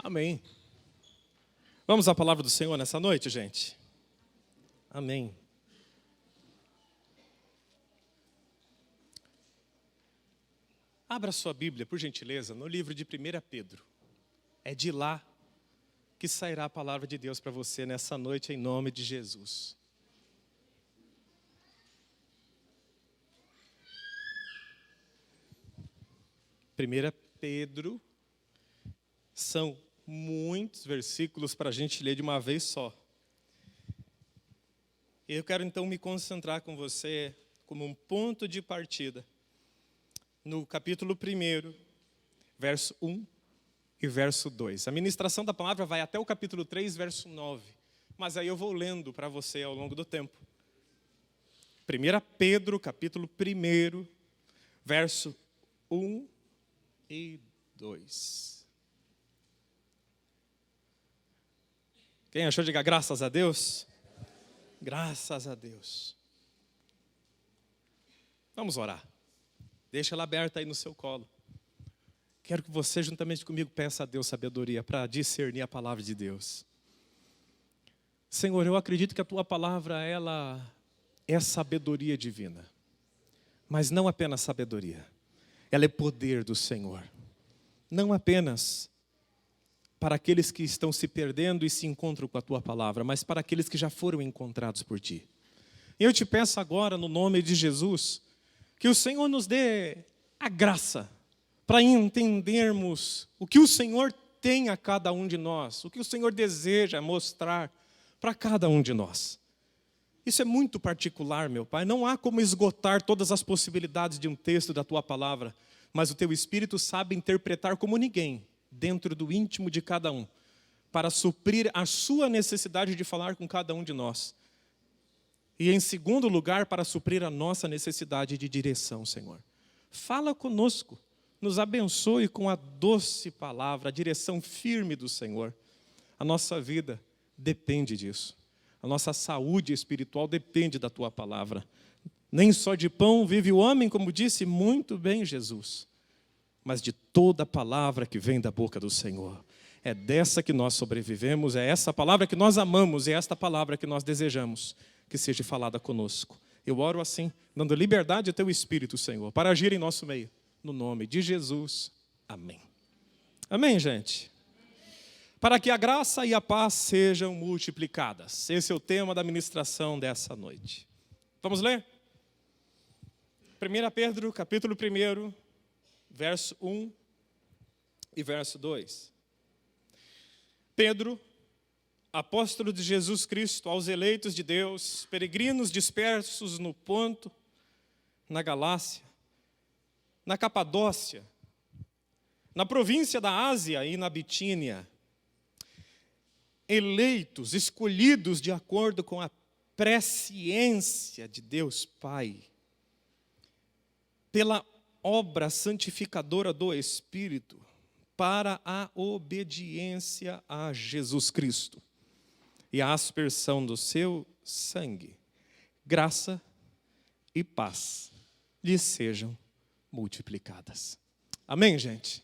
Amém. Vamos à palavra do Senhor nessa noite, gente? Amém. Abra sua Bíblia, por gentileza, no livro de 1 Pedro. É de lá que sairá a palavra de Deus para você nessa noite, em nome de Jesus. Primeira Pedro, são muitos versículos para a gente ler de uma vez só. Eu quero então me concentrar com você como um ponto de partida no capítulo 1, verso 1 e verso 2. A ministração da palavra vai até o capítulo 3, verso 9. Mas aí eu vou lendo para você ao longo do tempo. 1 Pedro, capítulo 1, verso 1 e 2. Quem achou, diga graças a Deus. Graças a Deus. Vamos orar. Deixa ela aberta aí no seu colo. Quero que você, juntamente comigo, peça a Deus sabedoria para discernir a palavra de Deus. Senhor, eu acredito que a Tua palavra, ela é sabedoria divina. Mas não apenas sabedoria. Ela é poder do Senhor. Não apenas para aqueles que estão se perdendo e se encontram com a Tua palavra, mas para aqueles que já foram encontrados por Ti. E eu te peço agora, no nome de Jesus, que o Senhor nos dê a graça para entendermos o que o Senhor tem a cada um de nós, o que o Senhor deseja mostrar para cada um de nós. Isso é muito particular, meu Pai. Não há como esgotar todas as possibilidades de um texto da Tua palavra, mas o Teu Espírito sabe interpretar como ninguém, dentro do íntimo de cada um, para suprir a sua necessidade de falar com cada um de nós. E em segundo lugar, para suprir a nossa necessidade de direção, Senhor. Fala conosco, nos abençoe com a doce palavra, a direção firme do Senhor. A nossa vida depende disso. A nossa saúde espiritual depende da Tua palavra. Nem só de pão vive o homem, como disse muito bem Jesus, mas de toda a palavra que vem da boca do Senhor. É dessa que nós sobrevivemos, é essa palavra que nós amamos, é esta palavra que nós desejamos que seja falada conosco. Eu oro assim, dando liberdade ao Teu Espírito, Senhor, para agir em nosso meio. No nome de Jesus, amém. Amém, gente? Para que a graça e a paz sejam multiplicadas. Esse é o tema da ministração dessa noite. Vamos ler? 1 Pedro, capítulo 1, verso 1 e verso 2. Pedro, apóstolo de Jesus Cristo, aos eleitos de Deus, peregrinos dispersos no Ponto, na Galácia, na Capadócia, na província da Ásia e na Bitínia, eleitos, escolhidos de acordo com a presciência de Deus Pai, pela obra santificadora do Espírito, para a obediência a Jesus Cristo e a aspersão do seu sangue, graça e paz lhes sejam multiplicadas. Amém, gente?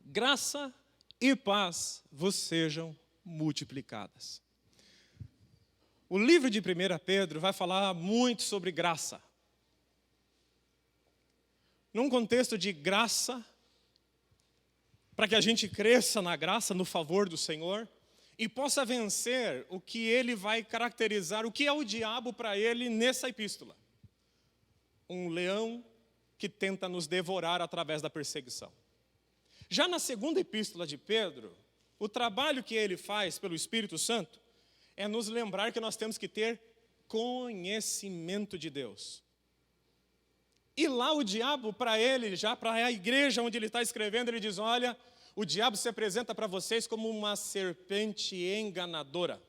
Graça e paz vos sejam multiplicadas. O livro de 1 Pedro vai falar muito sobre graça. Num contexto de graça, para que a gente cresça na graça, no favor do Senhor, e possa vencer o que ele vai caracterizar, o que é o diabo para ele nessa epístola. Um leão que tenta nos devorar através da perseguição. Já na segunda epístola de Pedro, o trabalho que ele faz pelo Espírito Santo é nos lembrar que nós temos que ter conhecimento de Deus. E lá o diabo, para ele, já para a igreja onde ele está escrevendo, ele diz, olha, o diabo se apresenta para vocês como uma serpente enganadora.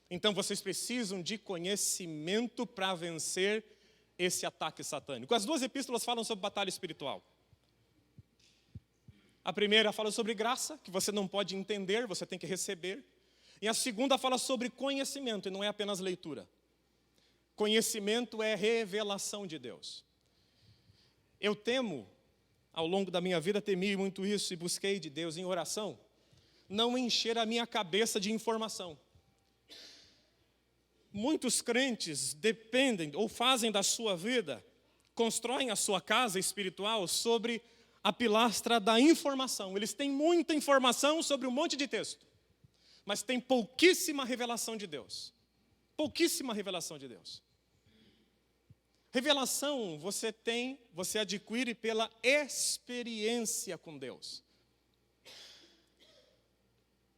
Então vocês precisam de conhecimento para vencer esse ataque satânico. As duas epístolas falam sobre batalha espiritual. A primeira fala sobre graça, que você não pode entender, você tem que receber. E a segunda fala sobre conhecimento, e não é apenas leitura. Conhecimento é revelação de Deus. Eu temo ao longo da minha vida, temi muito isso e busquei de Deus em oração, não encher a minha cabeça de informação. Muitos crentes dependem ou fazem da sua vida, constroem a sua casa espiritual sobre a pilastra da informação. Eles têm muita informação sobre um monte de texto, mas tem pouquíssima revelação de Deus. Pouquíssima revelação de Deus. Revelação você adquire pela experiência com Deus.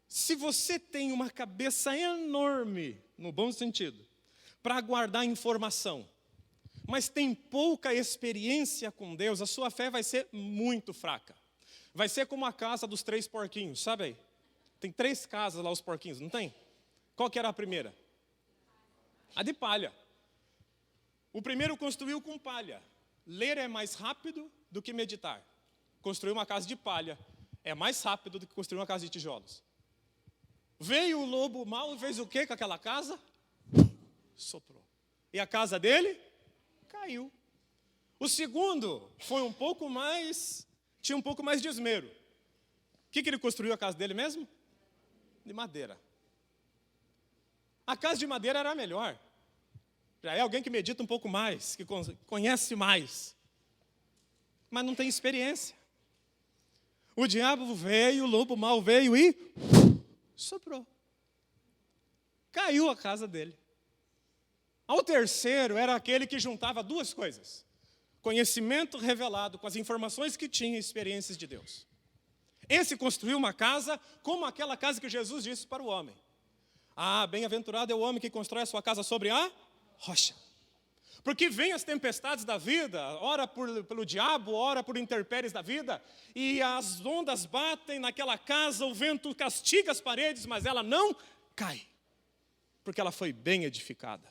Se você tem uma cabeça enorme, no bom sentido, para guardar informação, mas tem pouca experiência com Deus, a sua fé vai ser muito fraca. Vai ser como a casa dos 3 porquinhos, sabe aí? Tem 3 casas lá, os porquinhos, não tem? Qual que era a primeira? A de palha. O primeiro construiu com palha. Ler é mais rápido do que meditar. Construir uma casa de palha é mais rápido do que construir uma casa de tijolos. Veio o lobo mau e fez o quê com aquela casa? Soprou. E a casa dele? Caiu. O segundo foi tinha um pouco mais de esmero. O que ele construiu a casa dele mesmo? De madeira. A casa de madeira era a melhor. Já é alguém que medita um pouco mais, que conhece mais, mas não tem experiência. O diabo veio, o lobo mau veio e soprou. Caiu a casa dele. Ao terceiro era aquele que juntava 2 coisas: conhecimento revelado com as informações que tinha e experiências de Deus. Esse construiu uma casa como aquela casa que Jesus disse para o homem: bem-aventurado é o homem que constrói a sua casa sobre a rocha. Porque vem as tempestades da vida, ora pelo diabo, ora por intempéries da vida, e as ondas batem naquela casa, o vento castiga as paredes, mas ela não cai, porque ela foi bem edificada.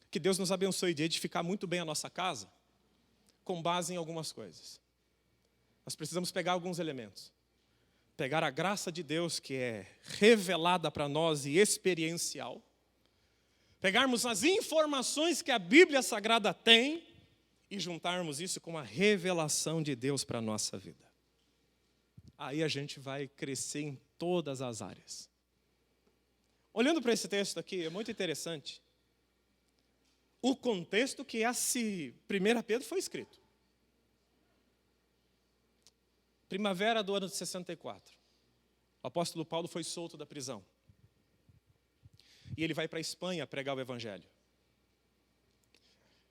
Que Deus nos abençoe de edificar muito bem a nossa casa, com base em algumas coisas. Nós precisamos pegar alguns elementos. Pegar a graça de Deus, que é revelada para nós e experiencial. Pegarmos as informações que a Bíblia Sagrada tem e juntarmos isso com a revelação de Deus para a nossa vida. Aí a gente vai crescer em todas as áreas. Olhando para esse texto aqui, é muito interessante o contexto que esse 1 Pedro foi escrito. Primavera do ano de 64. O apóstolo Paulo foi solto da prisão. E ele vai para a Espanha pregar o Evangelho.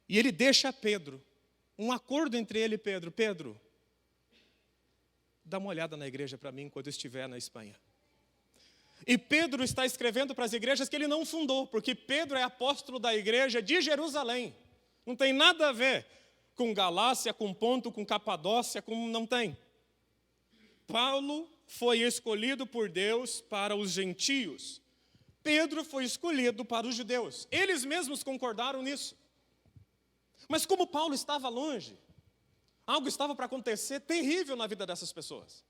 E ele deixa Pedro, um acordo entre ele e Pedro. Pedro, dá uma olhada na igreja para mim quando eu estiver na Espanha. E Pedro está escrevendo para as igrejas que ele não fundou, porque Pedro é apóstolo da igreja de Jerusalém. Não tem nada a ver com Galácia, com Ponto, com Capadócia, não tem. Paulo foi escolhido por Deus para os gentios. Pedro foi escolhido para os judeus. Eles mesmos concordaram nisso. Mas como Paulo estava longe, algo estava para acontecer terrível na vida dessas pessoas.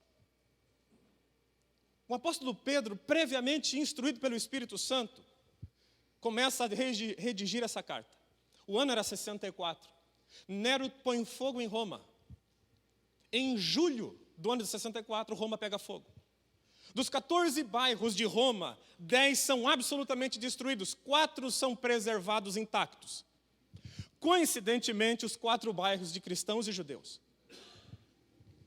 O apóstolo Pedro, previamente instruído pelo Espírito Santo, começa a redigir essa carta. O ano era 64. Nero põe fogo em Roma. Em julho do ano de 64, Roma pega fogo. Dos 14 bairros de Roma, 10 são absolutamente destruídos, 4 são preservados intactos. Coincidentemente, os 4 bairros de cristãos e judeus.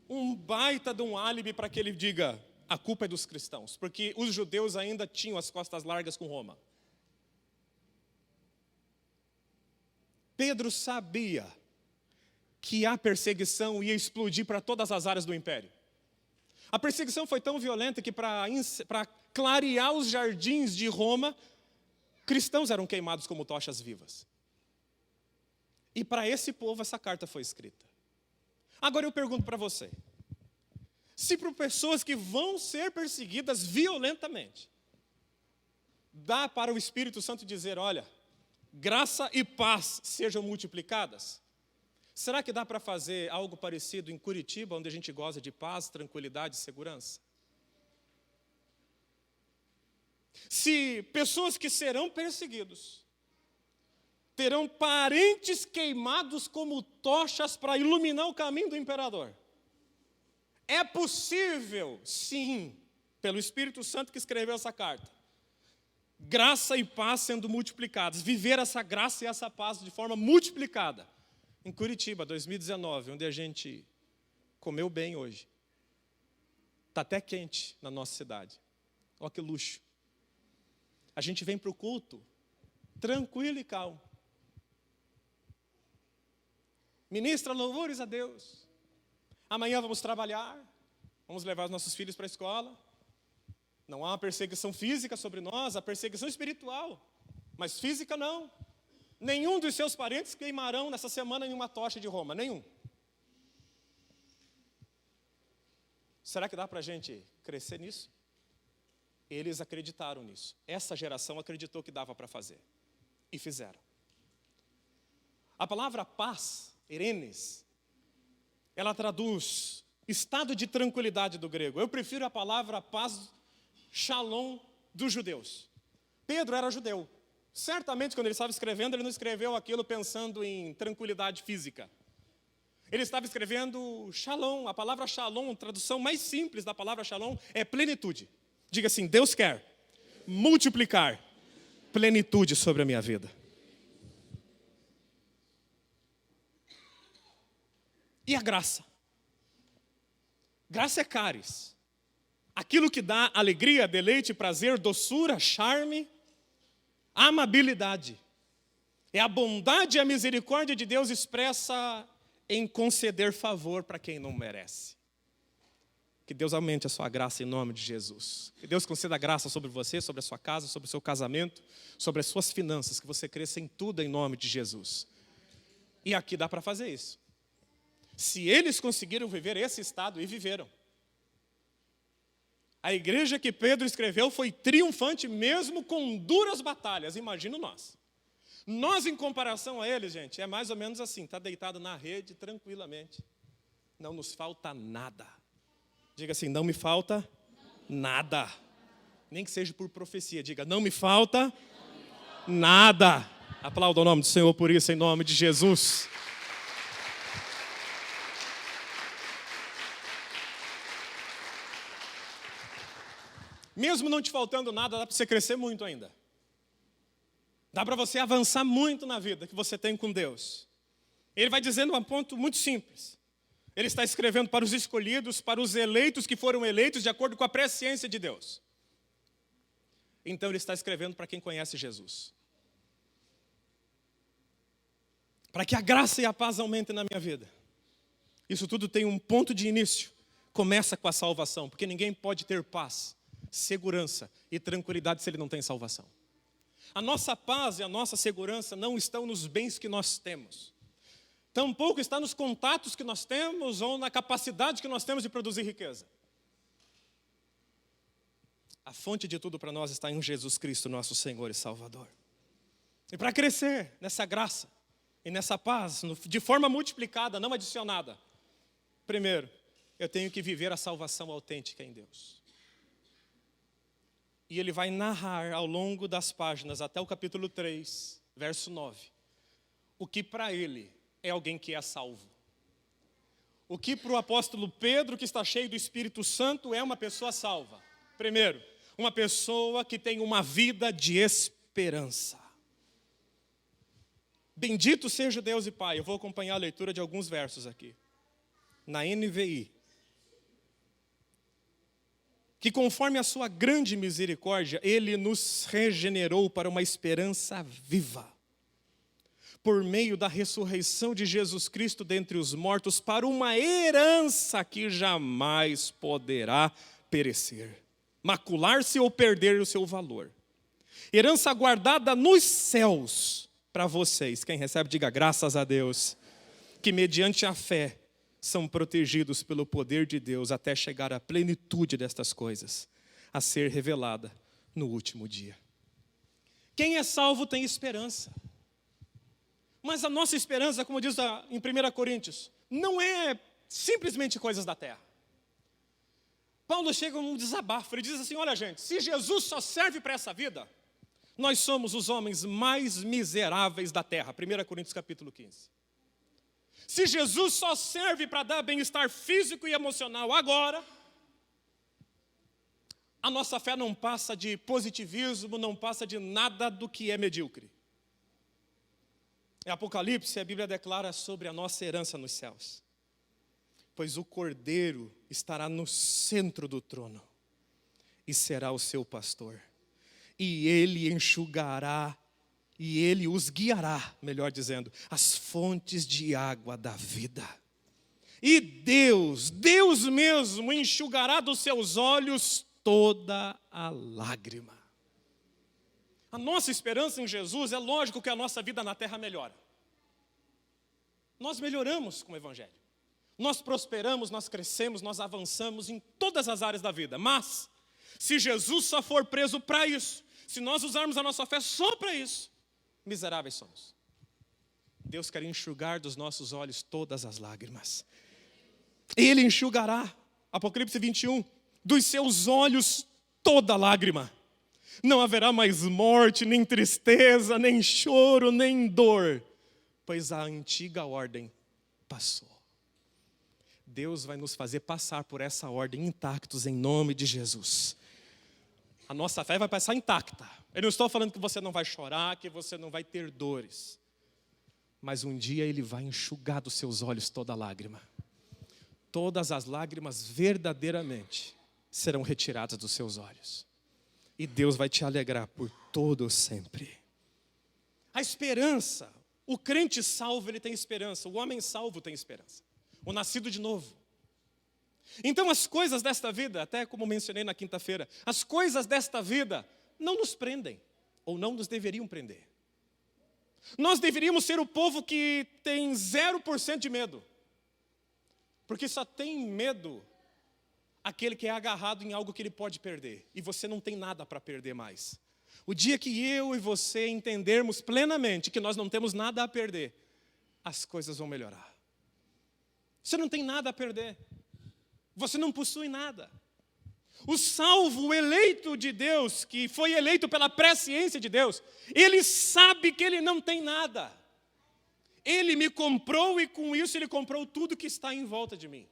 Um baita de um álibi para que ele diga: a culpa é dos cristãos, porque os judeus ainda tinham as costas largas com Roma. Pedro sabia que a perseguição ia explodir para todas as áreas do império. A perseguição foi tão violenta que para clarear os jardins de Roma, cristãos eram queimados como tochas vivas. E para esse povo essa carta foi escrita. Agora eu pergunto para você, se para pessoas que vão ser perseguidas violentamente, dá para o Espírito Santo dizer: olha, graça e paz sejam multiplicadas? Será que dá para fazer algo parecido em Curitiba, onde a gente goza de paz, tranquilidade e segurança? Se pessoas que serão perseguidos terão parentes queimados como tochas para iluminar o caminho do imperador. É possível, sim, pelo Espírito Santo que escreveu essa carta, graça e paz sendo multiplicadas, viver essa graça e essa paz de forma multiplicada. Em Curitiba, 2019, onde a gente comeu bem hoje. Está até quente na nossa cidade. Olha que luxo. A gente vem para o culto tranquilo e calmo. Ministra louvores a Deus. Amanhã vamos trabalhar, vamos levar os nossos filhos para a escola. Não há uma perseguição física sobre nós, há perseguição espiritual. Mas física não. Nenhum dos seus parentes queimarão nessa semana em uma tocha de Roma, nenhum. Será que dá para a gente crescer nisso? Eles acreditaram nisso. Essa geração acreditou que dava para fazer. E fizeram. A palavra paz, erenes, ela traduz estado de tranquilidade do grego. Eu prefiro a palavra paz, shalom, dos judeus. Pedro era judeu. Certamente, quando ele estava escrevendo, ele não escreveu aquilo pensando em tranquilidade física. Ele estava escrevendo shalom. A palavra shalom, a tradução mais simples da palavra shalom, é plenitude. Diga assim, Deus quer multiplicar plenitude sobre a minha vida. E a graça? Graça é caris. Aquilo que dá alegria, deleite, prazer, doçura, charme, amabilidade. É a bondade e a misericórdia de Deus expressa em conceder favor para quem não merece. Que Deus aumente a sua graça em nome de Jesus. Que Deus conceda graça sobre você, sobre a sua casa, sobre o seu casamento, sobre as suas finanças, que você cresça em tudo em nome de Jesus. E aqui dá para fazer isso. Se eles conseguiram viver esse estado, e viveram. A igreja que Pedro escreveu foi triunfante mesmo com duras batalhas, imagino nós. Nós, em comparação a eles, gente, é mais ou menos assim, está deitado na rede tranquilamente. Não nos falta nada. Diga assim, não me falta nada. Nem que seja por profecia, diga, não me falta nada. Aplauda o nome do Senhor por isso, em nome de Jesus. Mesmo não te faltando nada, dá para você crescer muito ainda. Dá para você avançar muito na vida que você tem com Deus. Ele vai dizendo um ponto muito simples. Ele está escrevendo para os escolhidos, para os eleitos que foram eleitos de acordo com a presciência de Deus. Então ele está escrevendo para quem conhece Jesus. Para que a graça e a paz aumentem na minha vida. Isso tudo tem um ponto de início. Começa com a salvação, porque ninguém pode ter paz, segurança e tranquilidade se ele não tem salvação. A nossa paz e a nossa segurança não estão nos bens que nós temos. Tampouco está nos contatos que nós temos ou na capacidade que nós temos de produzir riqueza. A fonte de tudo para nós está em Jesus Cristo, nosso Senhor e Salvador. E para crescer nessa graça e nessa paz, de forma multiplicada, não adicionada, primeiro, eu tenho que viver a salvação autêntica em Deus. E ele vai narrar ao longo das páginas, até o capítulo 3, verso 9, o que para ele é alguém que é salvo. O que para o apóstolo Pedro, que está cheio do Espírito Santo, é uma pessoa salva. Primeiro, uma pessoa que tem uma vida de esperança. Bendito seja Deus e Pai. Eu vou acompanhar a leitura de alguns versos aqui. Na NVI. Que conforme a sua grande misericórdia, Ele nos regenerou para uma esperança viva. Por meio da ressurreição de Jesus Cristo dentre os mortos, para uma herança que jamais poderá perecer, macular-se ou perder o seu valor. Herança guardada nos céus para vocês. Quem recebe, diga graças a Deus. Que mediante a fé são protegidos pelo poder de Deus até chegar à plenitude destas coisas, a ser revelada no último dia. Quem é salvo tem esperança. Mas a nossa esperança, como diz em 1 Coríntios, não é simplesmente coisas da terra. Paulo chega num desabafo, ele diz assim, olha gente, se Jesus só serve para essa vida, Nós somos os homens mais miseráveis da terra. 1 Coríntios capítulo 15. Se Jesus só serve para dar bem-estar físico e emocional agora, a nossa fé não passa de positivismo, não passa de nada do que é medíocre. Em Apocalipse, a Bíblia declara sobre a nossa herança nos céus. Pois o Cordeiro estará no centro do trono e será o seu pastor. E ele enxugará, e ele os guiará, melhor dizendo, as fontes de água da vida. E Deus mesmo enxugará dos seus olhos toda a lágrima. A nossa esperança em Jesus, é lógico que a nossa vida na terra melhora. Nós melhoramos com o Evangelho. Nós prosperamos, nós crescemos, nós avançamos em todas as áreas da vida. Mas, se Jesus só for preso para isso, se nós usarmos a nossa fé só para isso, miseráveis somos. Deus quer enxugar dos nossos olhos todas as lágrimas. Ele enxugará, Apocalipse 21, dos seus olhos toda lágrima. Não haverá mais morte, nem tristeza, nem choro, nem dor, pois a antiga ordem passou. Deus vai nos fazer passar por essa ordem intactos em nome de Jesus. A nossa fé vai passar intacta. Eu não estou falando que você não vai chorar, que você não vai ter dores. Mas um dia Ele vai enxugar dos seus olhos toda lágrima. Todas as lágrimas verdadeiramente serão retiradas dos seus olhos. E Deus vai te alegrar por todo sempre. A esperança, o crente salvo, ele tem esperança. O homem salvo tem esperança. O nascido de novo. Então as coisas desta vida, até como mencionei na quinta-feira, as coisas desta vida não nos prendem, ou não nos deveriam prender. Nós deveríamos ser o povo que tem 0% de medo. Porque só tem medo aquele que é agarrado em algo que ele pode perder. E você não tem nada para perder mais. O dia que eu e você entendermos plenamente que nós não temos nada a perder, as coisas vão melhorar. Você não tem nada a perder. Você não possui nada. O salvo, o eleito de Deus, que foi eleito pela presciência de Deus, ele sabe que ele não tem nada. Ele me comprou e com isso ele comprou tudo que está em volta de mim.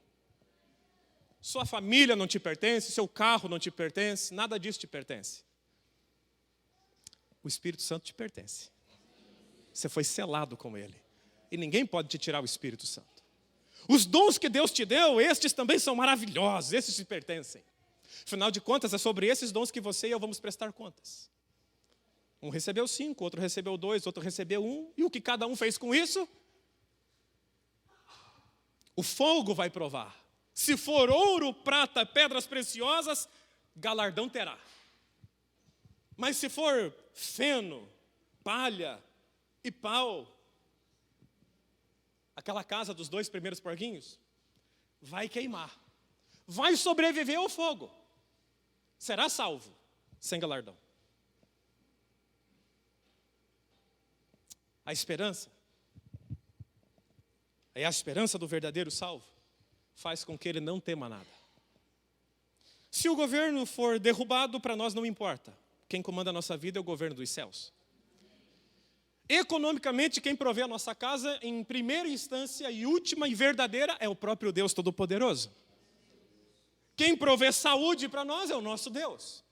Sua família não te pertence, seu carro não te pertence, nada disso te pertence. O Espírito Santo te pertence. Você foi selado com ele. E ninguém pode te tirar o Espírito Santo. Os dons que Deus te deu, estes também são maravilhosos, estes te pertencem. Afinal de contas, é sobre esses dons que você e eu vamos prestar contas. Um recebeu 5, outro recebeu 2, outro recebeu 1. E o que cada um fez com isso? O fogo vai provar. Se for ouro, prata, pedras preciosas, galardão terá. Mas se for feno, palha e pau, aquela casa dos 2 primeiros porquinhos, vai queimar. Vai sobreviver ao fogo. Será salvo, sem galardão. A esperança, é a esperança do verdadeiro salvo, faz com que ele não tema nada. Se o governo for derrubado, para nós não importa. Quem comanda a nossa vida é o governo dos céus. Economicamente, quem provê a nossa casa, em primeira instância e última e verdadeira, é o próprio Deus Todo-Poderoso. Quem provê saúde para nós é o nosso Deus.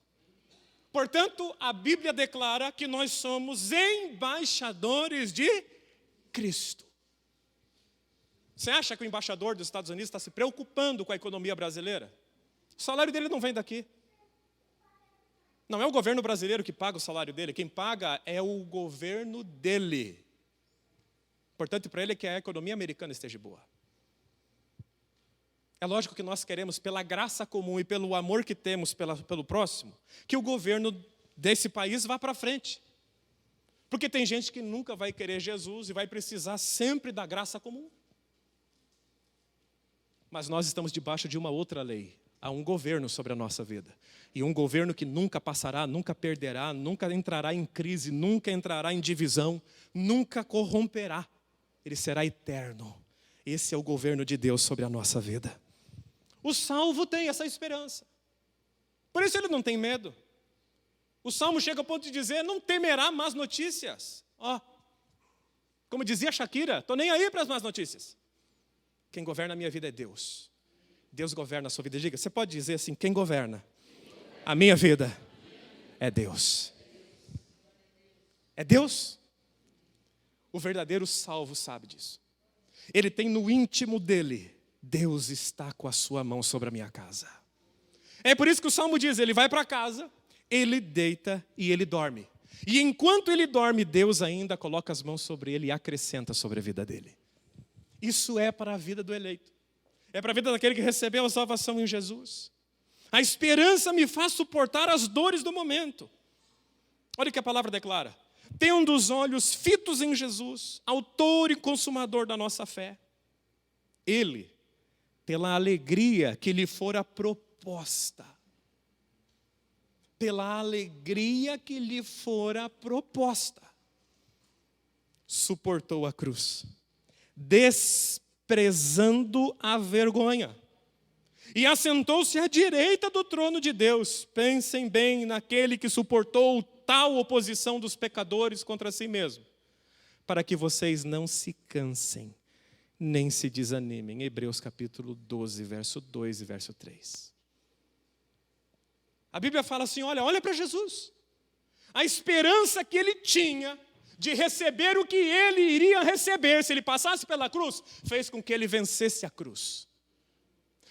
Portanto, a Bíblia declara que nós somos embaixadores de Cristo. Você acha que o embaixador dos Estados Unidos está se preocupando com a economia brasileira? O salário dele não vem daqui. Não é o governo brasileiro que paga o salário dele, quem paga é o governo dele. Portanto, para ele é que a economia americana esteja boa. É lógico que nós queremos, pela graça comum e pelo amor que temos pelo próximo, que o governo desse país vá para frente. Porque tem gente que nunca vai querer Jesus e vai precisar sempre da graça comum. Mas nós estamos debaixo de uma outra lei. Há um governo sobre a nossa vida. E um governo que nunca passará, nunca perderá, nunca entrará em crise, nunca entrará em divisão, nunca corromperá. Ele será eterno. Esse é o governo de Deus sobre a nossa vida. O salvo tem essa esperança. Por isso ele não tem medo. O Salmo chega ao ponto de dizer, não temerá más notícias. Como dizia Shakira, estou nem aí para as más notícias. Quem governa a minha vida é Deus. Deus governa a sua vida. Diga, você pode dizer assim, quem governa a minha vida é Deus. É Deus. O verdadeiro salvo sabe disso. Ele tem no íntimo dele, Deus está com a sua mão sobre a minha casa. É por isso que o Salmo diz, ele vai para casa, ele deita e ele dorme. E enquanto ele dorme, Deus ainda coloca as mãos sobre ele e acrescenta sobre a vida dele. Isso é para a vida do eleito. É para a vida daquele que recebeu a salvação em Jesus. A esperança me faz suportar as dores do momento. Olha o que a palavra declara. Tendo os olhos fitos em Jesus, autor e consumador da nossa fé. Ele, pela alegria que lhe fora proposta, pela alegria que lhe fora proposta, suportou a cruz, desprezando a vergonha, e assentou-se à direita do trono de Deus. Pensem bem naquele que suportou tal oposição dos pecadores contra si mesmo, para que vocês não se cansem, nem se desanimem. Hebreus capítulo 12, verso 2 e verso 3. A Bíblia fala assim, olha para Jesus. A esperança que ele tinha de receber o que ele iria receber se ele passasse pela cruz, fez com que ele vencesse a cruz.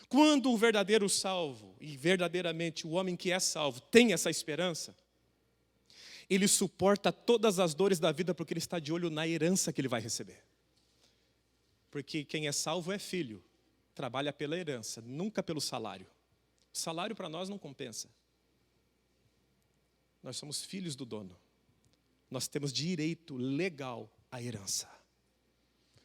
Quando o verdadeiro salvo, e verdadeiramente o homem que é salvo, tem essa esperança, ele suporta todas as dores da vida porque ele está de olho na herança que ele vai receber. Porque quem é salvo é filho, trabalha pela herança, nunca pelo salário. O salário para nós não compensa. Nós somos filhos do dono. Nós temos direito legal à herança.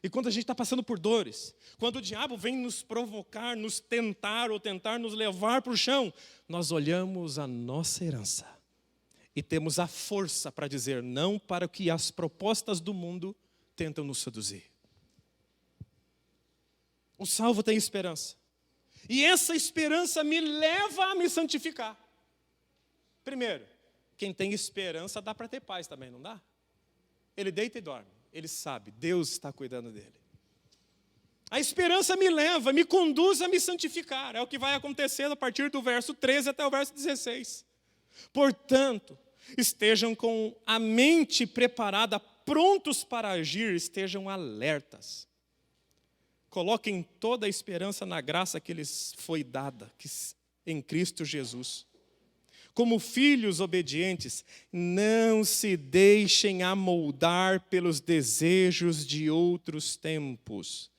E quando a gente está passando por dores, quando o diabo vem nos provocar, nos tentar ou tentar nos levar para o chão, nós olhamos a nossa herança. E temos a força para dizer não para o que as propostas do mundo tentam nos seduzir. O salvo tem esperança. E essa esperança me leva a me santificar. Primeiro, quem tem esperança dá para ter paz também, não dá? Ele deita e dorme. Ele sabe, Deus está cuidando dele. A esperança me leva, me conduz a me santificar. É o que vai acontecer a partir do verso 13 até o verso 16. Portanto, estejam com a mente preparada, prontos para agir, estejam alertas. Coloquem toda a esperança na graça que lhes foi dada em Cristo Jesus. Como filhos obedientes, não se deixem amoldar pelos desejos de outros tempos,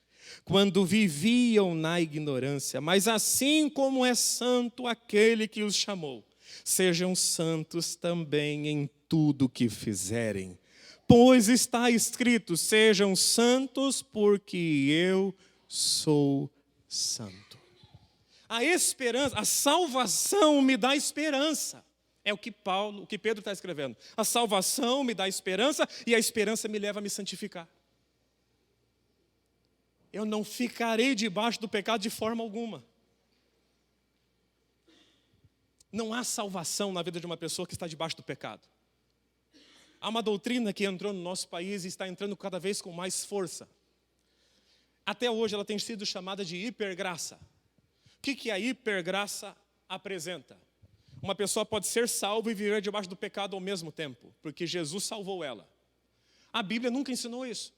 quando viviam na ignorância, mas assim como é santo aquele que os chamou, sejam santos também em tudo que fizerem. Pois está escrito, sejam santos porque eu sou santo. A esperança, a salvação me dá esperança. É o que Pedro está escrevendo. A salvação me dá esperança e a esperança me leva a me santificar. Eu não ficarei debaixo do pecado de forma alguma. Não há salvação na vida de uma pessoa que está debaixo do pecado. Há uma doutrina que entrou no nosso país e está entrando cada vez com mais força. Até hoje ela tem sido chamada de hipergraça. O que a hipergraça apresenta? Uma pessoa pode ser salva e viver debaixo do pecado ao mesmo tempo, porque Jesus salvou ela. A Bíblia nunca ensinou isso.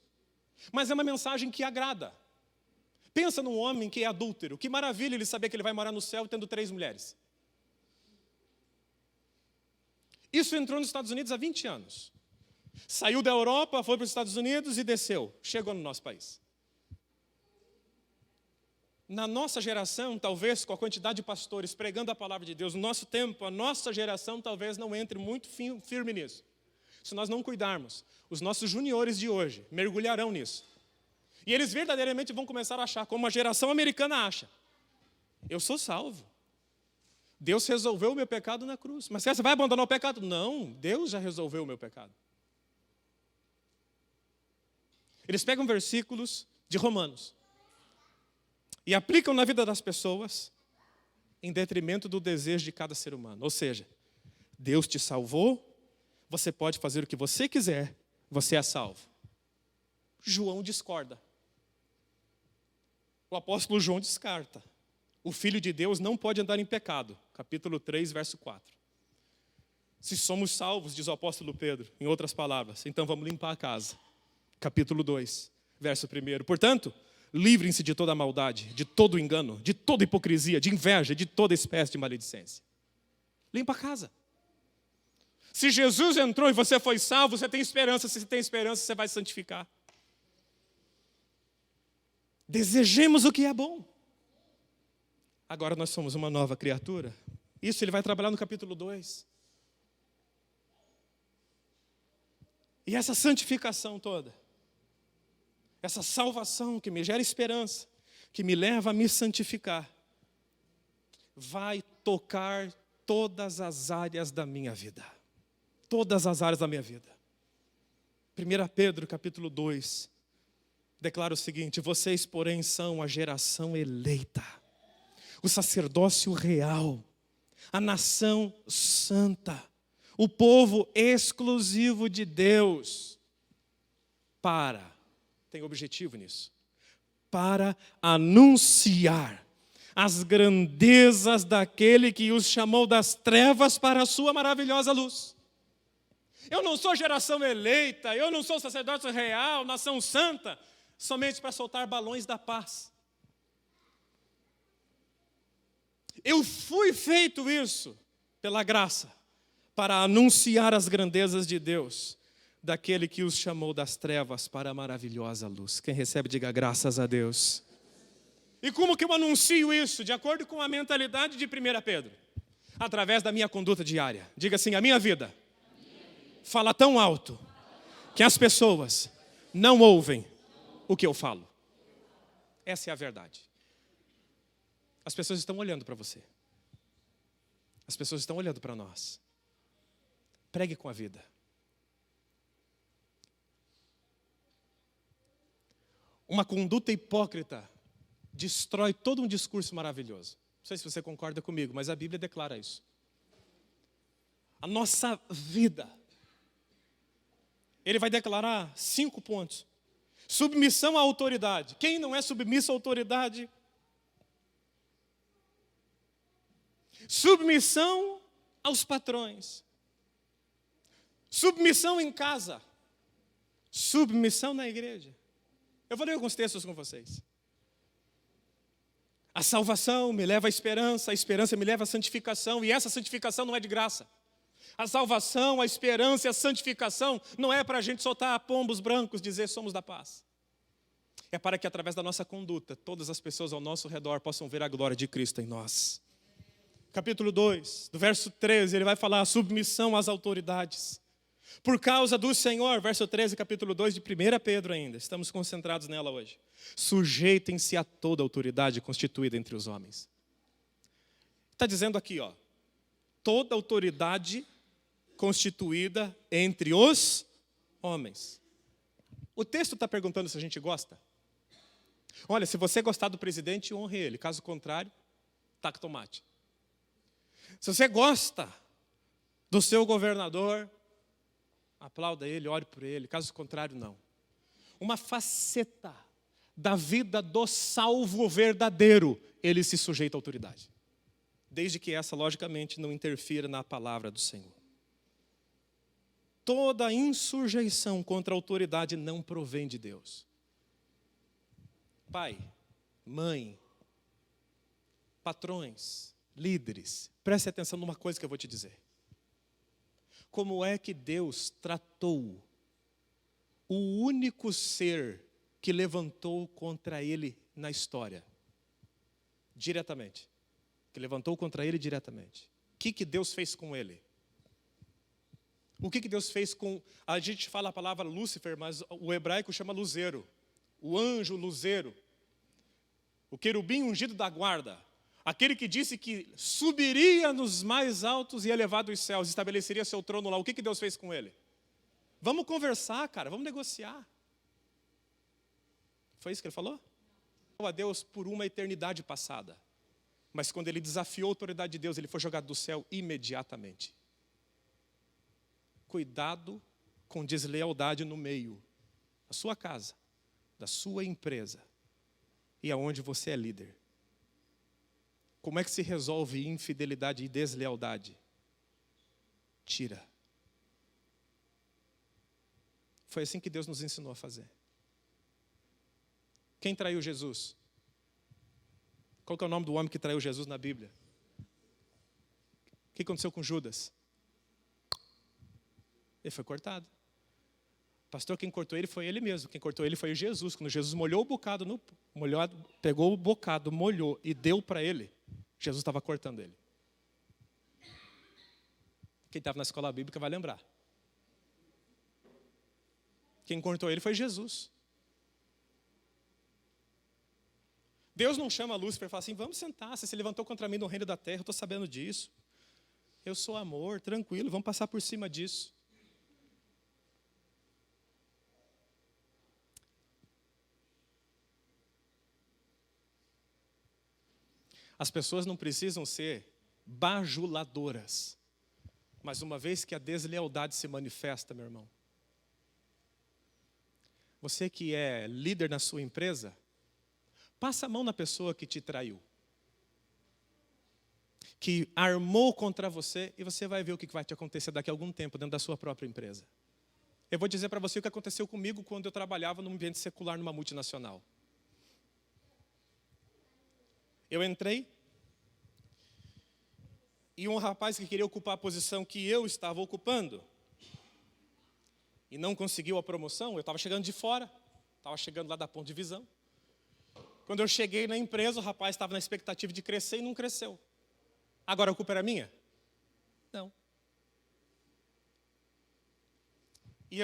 Mas é uma mensagem que agrada. Pensa num homem que é adúltero. Que maravilha ele saber que ele vai morar no céu tendo 3 mulheres. Isso entrou nos Estados Unidos há 20 anos. Saiu da Europa, foi para os Estados Unidos e desceu. Chegou no nosso país. Na nossa geração, talvez, com a quantidade de pastores pregando a palavra de Deus, no nosso tempo, a nossa geração talvez não entre muito firme nisso. Se nós não cuidarmos, os nossos juniores de hoje mergulharão nisso. E eles verdadeiramente vão começar a achar, como a geração americana acha. Eu sou salvo. Deus resolveu o meu pecado na cruz. Mas você vai abandonar o pecado? Não, Deus já resolveu o meu pecado. Eles pegam versículos de Romanos e aplicam na vida das pessoas em detrimento do desejo de cada ser humano. Ou seja, Deus te salvou, você pode fazer o que você quiser, você é salvo. João discorda. O apóstolo João descarta. O Filho de Deus não pode andar em pecado. Capítulo 3, verso 4. Se somos salvos, diz o apóstolo Pedro, em outras palavras, então vamos limpar a casa. Capítulo 2, verso 1. Portanto, livrem-se de toda maldade, de todo engano, de toda hipocrisia, de inveja, de toda espécie de maledicência. Limpa a casa. Se Jesus entrou e você foi salvo, você tem esperança. Se você tem esperança, você vai santificar. Desejemos o que é bom. Agora nós somos uma nova criatura. Isso ele vai trabalhar no capítulo 2. E essa santificação toda, essa salvação que me gera esperança, que me leva a me santificar, vai tocar todas as áreas da minha vida. Todas as áreas da minha vida. 1 Pedro capítulo 2, declara o seguinte: vocês, porém, são a geração eleita, o sacerdócio real, a nação santa, o povo exclusivo de Deus, tem objetivo nisso, para anunciar as grandezas daquele que os chamou das trevas para a sua maravilhosa luz. Eu não sou geração eleita, eu não sou sacerdócio real, nação santa, somente para soltar balões da paz. Eu fui feito isso pela graça, para anunciar as grandezas de Deus, daquele que os chamou das trevas para a maravilhosa luz. Quem recebe, diga graças a Deus. E como que eu anuncio isso? De acordo com a mentalidade de 1 Pedro. Através da minha conduta diária. Diga assim: a minha vida fala tão alto que as pessoas não ouvem o que eu falo. Essa é a verdade. As pessoas estão olhando para você. As pessoas estão olhando para nós. Pregue com a vida. Uma conduta hipócrita destrói todo um discurso maravilhoso. Não sei se você concorda comigo, mas a Bíblia declara isso. A nossa vida. Ele vai declarar 5 pontos. Submissão à autoridade. Quem não é submisso à autoridade? Submissão aos patrões. Submissão em casa. Submissão na igreja. Eu vou ler alguns textos com vocês. A salvação me leva à esperança, a esperança me leva à santificação, e essa santificação não é de graça. A salvação, a esperança e a santificação não é para a gente soltar pombos brancos, dizer somos da paz. É para que através da nossa conduta, todas as pessoas ao nosso redor possam ver a glória de Cristo em nós. Capítulo 2, do verso 13, ele vai falar a submissão às autoridades. Por causa do Senhor, verso 13, capítulo 2 de 1 Pedro ainda, estamos concentrados nela hoje. Sujeitem-se a toda autoridade constituída entre os homens. Está dizendo aqui, toda autoridade constituída entre os homens. O texto está perguntando se a gente gosta. Olha, se você gostar do presidente, honre ele. Caso contrário, taca tomate. Se você gosta do seu governador, aplauda ele, ore por ele. Caso contrário, não. Uma faceta da vida do salvo verdadeiro, ele se sujeita à autoridade. Desde que essa, logicamente, não interfira na palavra do Senhor. Toda insurreição contra a autoridade não provém de Deus. Pai, mãe, patrões, líderes, preste atenção numa coisa que eu vou te dizer. Como é que Deus tratou o único ser que levantou contra ele na história? Diretamente. Que levantou contra ele diretamente. O que Deus fez com ele? O que Deus fez com... A gente fala a palavra Lúcifer, mas o hebraico chama luzeiro. O anjo luzeiro. O querubim ungido da guarda. Aquele que disse que subiria nos mais altos e elevado os céus, estabeleceria seu trono lá. O que Deus fez com ele? Vamos conversar, cara, vamos negociar. Foi isso que ele falou? A Deus por uma eternidade passada. Mas quando ele desafiou a autoridade de Deus, ele foi jogado do céu imediatamente. Cuidado com deslealdade no meio, da sua casa, da sua empresa e aonde você é líder. Como é que se resolve infidelidade e deslealdade? Tira. Foi assim que Deus nos ensinou a fazer. Quem traiu Jesus? Qual que é o nome do homem que traiu Jesus na Bíblia? O que aconteceu com Judas? Ele foi cortado. Pastor, quem cortou ele foi ele mesmo. Quem cortou ele foi Jesus. Quando Jesus molhou o bocado, pegou o bocado, molhou e deu para ele, Jesus estava cortando ele. Quem estava na escola bíblica vai lembrar. Quem cortou ele foi Jesus. Deus não chama Lúcifer e fala assim, vamos sentar, você se levantou contra mim no reino da terra, eu estou sabendo disso. Eu sou amor, tranquilo, vamos passar por cima disso. As pessoas não precisam ser bajuladoras. Mas uma vez que a deslealdade se manifesta, meu irmão, você que é líder na sua empresa, passa a mão na pessoa que te traiu, que armou contra você, e você vai ver o que vai te acontecer daqui a algum tempo dentro da sua própria empresa. Eu vou dizer para você o que aconteceu comigo quando eu trabalhava num ambiente secular numa multinacional. Eu entrei, e um rapaz que queria ocupar a posição que eu estava ocupando, e não conseguiu a promoção, eu estava chegando de fora, estava chegando lá da ponta de visão. Quando eu cheguei na empresa, o rapaz estava na expectativa de crescer e não cresceu. Agora a culpa era minha? Não. E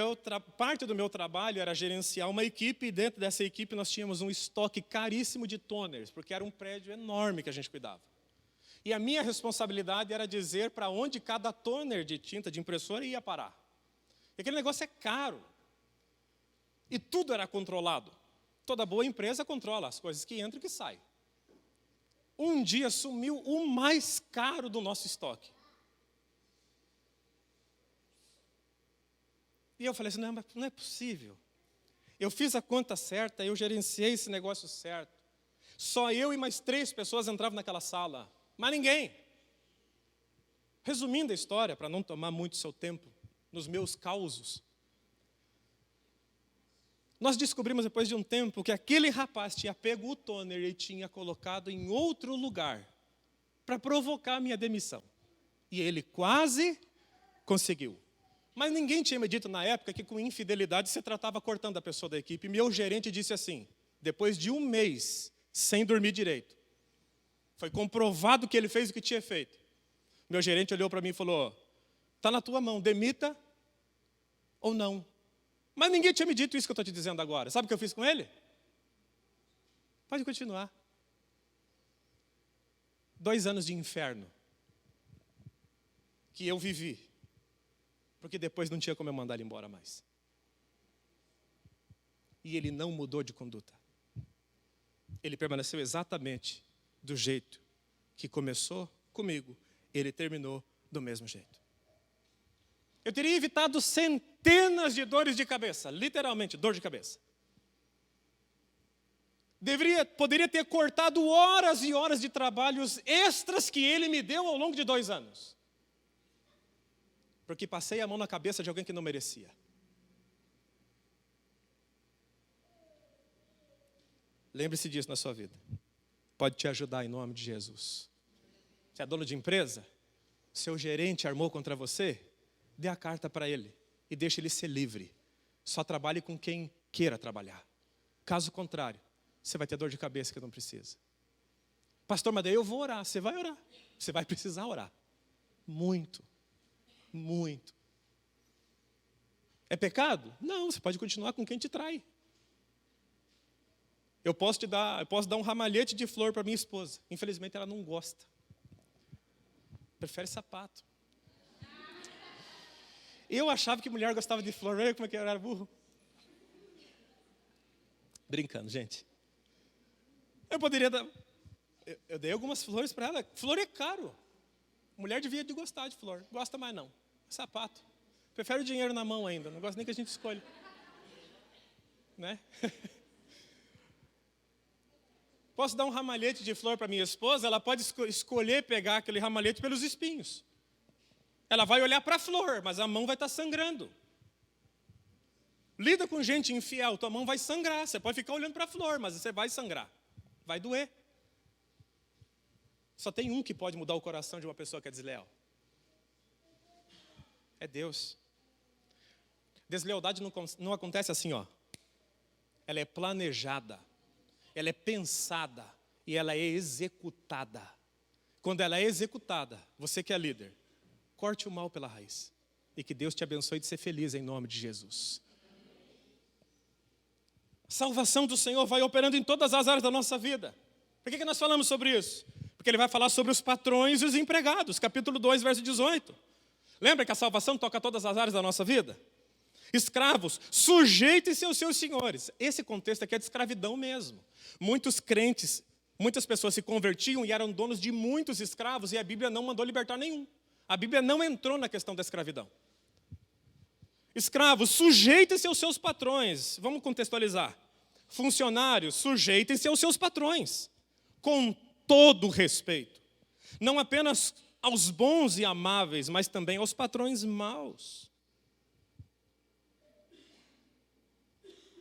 parte do meu trabalho era gerenciar uma equipe, e dentro dessa equipe nós tínhamos um estoque caríssimo de toners, porque era um prédio enorme que a gente cuidava. E a minha responsabilidade era dizer para onde cada toner de tinta de impressora ia parar. E aquele negócio é caro. E tudo era controlado. Toda boa empresa controla as coisas que entram e que saem. Um dia sumiu o mais caro do nosso estoque. E eu falei assim, não é possível. Eu fiz a conta certa, eu gerenciei esse negócio certo. Só eu e mais 3 pessoas entravam naquela sala. Mas ninguém. Resumindo a história, para não tomar muito seu tempo, nos meus causos, nós descobrimos depois de um tempo que aquele rapaz tinha pego o toner e tinha colocado em outro lugar para provocar a minha demissão. E ele quase conseguiu. Mas ninguém tinha me dito na época que com infidelidade se tratava cortando a pessoa da equipe. Meu gerente disse assim, depois de 1 mês sem dormir direito, foi comprovado que ele fez o que tinha feito. Meu gerente olhou para mim e falou, está na tua mão, demita ou não. Mas ninguém tinha me dito isso que eu estou te dizendo agora. Sabe o que eu fiz com ele? Pode continuar. 2 anos de inferno que eu vivi, porque depois não tinha como eu mandar ele embora mais. E ele não mudou de conduta. Ele permaneceu exatamente do jeito que começou comigo, ele terminou do mesmo jeito. Eu teria evitado centenas de dores de cabeça, literalmente, dor de cabeça. Poderia ter cortado horas e horas de trabalhos extras que ele me deu ao longo de 2 anos. Porque passei a mão na cabeça de alguém que não merecia. Lembre-se disso na sua vida. Pode te ajudar em nome de Jesus. Você é dono de empresa? Seu gerente armou contra você? Dê a carta para ele e deixe ele ser livre. Só trabalhe com quem queira trabalhar. Caso contrário, você vai ter dor de cabeça que não precisa. Pastor, mas daí eu vou orar. Você vai orar. Você vai precisar orar. Muito. Muito. É pecado? Não, você pode continuar com quem te trai. Eu posso dar um ramalhete de flor para minha esposa. Infelizmente ela não gosta. Prefere sapato. Eu achava que mulher gostava de flor. Olha como é que eu era burro. Brincando, gente. Eu poderia dar... Eu dei algumas flores para ela. Flor é caro. Mulher devia de gostar de flor. Gosta mais não. Sapato. Prefere o dinheiro na mão ainda, não gosta nem que a gente escolha. Né? Posso dar um ramalhete de flor para minha esposa, ela pode escolher pegar aquele ramalhete pelos espinhos. Ela vai olhar para a flor, mas a mão vai estar sangrando. Lida com gente infiel, tua mão vai sangrar. Você pode ficar olhando para a flor, mas você vai sangrar. Vai doer. Só tem um que pode mudar o coração de uma pessoa que é desleal. É Deus. Deslealdade não acontece assim, ó. Ela é planejada, ela é pensada e ela é executada. Quando ela é executada, você que é líder, corte o mal pela raiz. E que Deus te abençoe de ser feliz em nome de Jesus. A salvação do Senhor vai operando em todas as áreas da nossa vida. Por que nós falamos sobre isso? Porque Ele vai falar sobre os patrões e os empregados. Capítulo 2, verso 18. Lembra que a salvação toca todas as áreas da nossa vida? Escravos, sujeitem-se aos seus senhores. Esse contexto aqui é de escravidão mesmo. Muitos crentes, muitas pessoas se convertiam e eram donos de muitos escravos e a Bíblia não mandou libertar nenhum. A Bíblia não entrou na questão da escravidão. Escravos, sujeitem-se aos seus patrões. Vamos contextualizar. Funcionários, sujeitem-se aos seus patrões. Com todo respeito. Não apenas aos bons e amáveis, mas também aos patrões maus.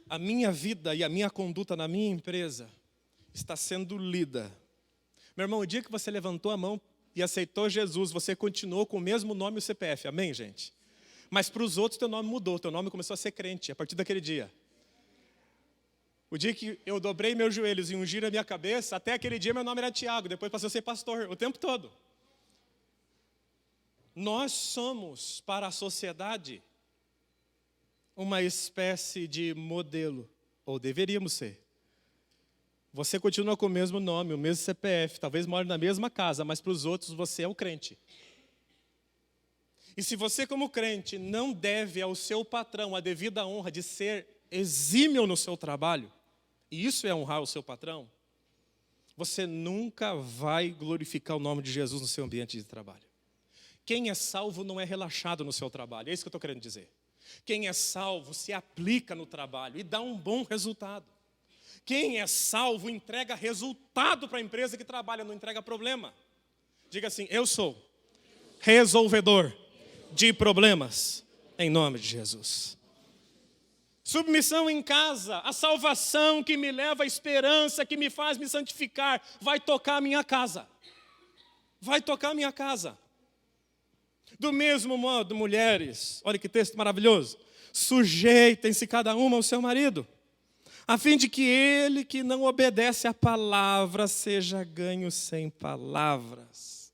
A minha vida e a minha conduta na minha empresa está sendo lida. Meu irmão, o dia que você levantou a mão e aceitou Jesus, você continuou com o mesmo nome e o CPF. Amém, gente? Mas para os outros, teu nome mudou. Teu nome começou a ser crente a partir daquele dia. O dia que eu dobrei meus joelhos e ungi a minha cabeça, até aquele dia meu nome era Tiago. Depois passei a ser pastor, o tempo todo. Nós somos, para a sociedade, uma espécie de modelo, ou deveríamos ser. Você continua com o mesmo nome, o mesmo CPF, talvez more na mesma casa, mas para os outros você é o crente. E se você como crente não deve ao seu patrão a devida honra de ser exímio no seu trabalho, e isso é honrar o seu patrão, você nunca vai glorificar o nome de Jesus no seu ambiente de trabalho. Quem é salvo não é relaxado no seu trabalho, é isso que eu estou querendo dizer. Quem é salvo se aplica no trabalho e dá um bom resultado. Quem é salvo entrega resultado para a empresa que trabalha, não entrega problema. Diga assim, eu sou resolvedor de problemas, em nome de Jesus. Submissão em casa, a salvação que me leva à esperança, que me faz me santificar, vai tocar a minha casa. Vai tocar a minha casa. Do mesmo modo, mulheres, olha que texto maravilhoso, sujeitem-se cada uma ao seu marido, a fim de que ele que não obedece à palavra seja ganho sem palavras,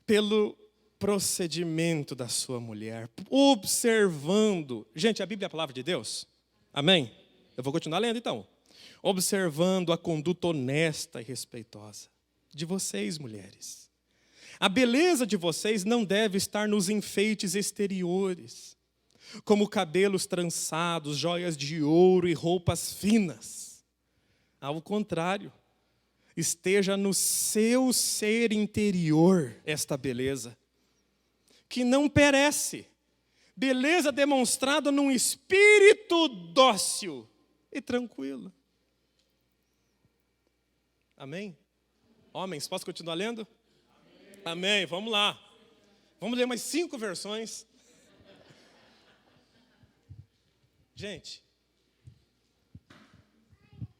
pelo procedimento da sua mulher, observando, gente, a Bíblia é a palavra de Deus, amém? Eu vou continuar lendo então, observando a conduta honesta e respeitosa de vocês, mulheres. A beleza de vocês não deve estar nos enfeites exteriores, como cabelos trançados, joias de ouro e roupas finas. Ao contrário, esteja no seu ser interior esta beleza, que não perece. Beleza demonstrada num espírito dócil e tranquilo. Amém? Homens, posso continuar lendo? Amém, vamos lá. Vamos ler mais 5 versões. Gente,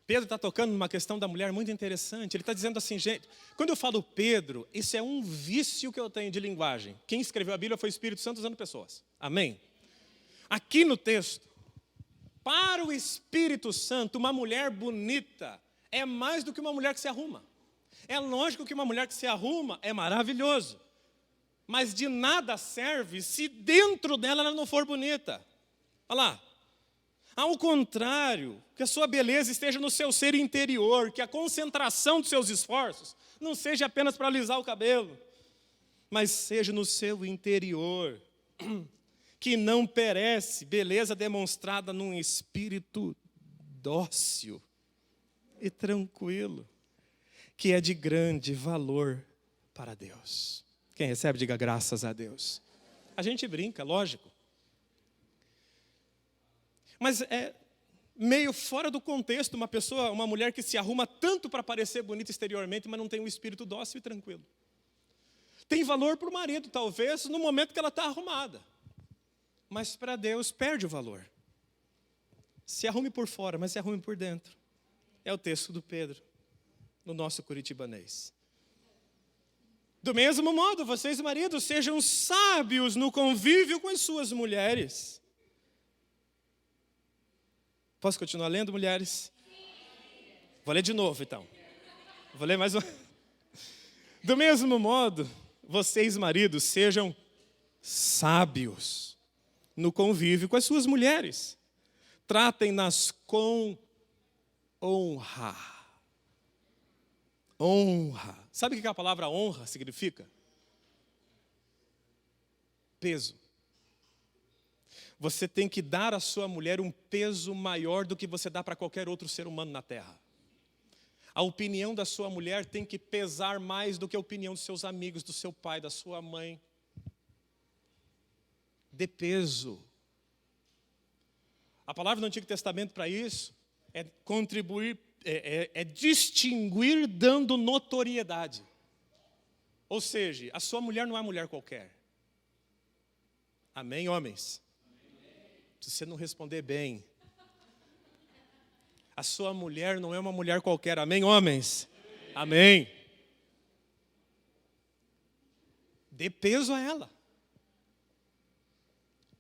Pedro está tocando numa questão da mulher muito interessante. Ele está dizendo assim, gente, quando eu falo Pedro, isso é um vício que eu tenho de linguagem. Quem escreveu a Bíblia foi o Espírito Santo usando pessoas. Amém? Aqui no texto, para o Espírito Santo, uma mulher bonita é mais do que uma mulher que se arruma. É lógico que uma mulher que se arruma é maravilhoso, mas de nada serve se dentro dela ela não for bonita. Olha lá. Ao contrário, que a sua beleza esteja no seu ser interior, que a concentração dos seus esforços não seja apenas para alisar o cabelo, mas seja no seu interior, que não perece, beleza demonstrada num espírito dócil e tranquilo, que é de grande valor para Deus. Quem recebe, diga graças a Deus. A gente brinca, lógico. Mas é meio fora do contexto uma mulher que se arruma tanto para parecer bonita exteriormente, mas não tem um espírito dócil e tranquilo. Tem valor para o marido, talvez, no momento que ela está arrumada. Mas para Deus perde o valor. Se arrume por fora, mas se arrume por dentro. É o texto do Pedro, no nosso curitibanês. Do mesmo modo, vocês, maridos, sejam sábios no convívio com as suas mulheres. Posso continuar lendo, mulheres? Vou ler de novo, então. Vou ler mais uma. Do mesmo modo, vocês, maridos, sejam sábios no convívio com as suas mulheres. Tratem-nas com honra. Honra. Sabe o que a palavra honra significa? Peso. Você tem que dar à sua mulher um peso maior do que você dá para qualquer outro ser humano na terra. A opinião da sua mulher tem que pesar mais do que a opinião dos seus amigos, do seu pai, da sua mãe. Dê peso. A palavra do Antigo Testamento para isso é contribuir, é distinguir dando notoriedade. Ou seja, a sua mulher não é mulher qualquer. Amém, homens? Se você não responder bem, a sua mulher não é uma mulher qualquer. Amém, homens? Amém. Dê peso a ela.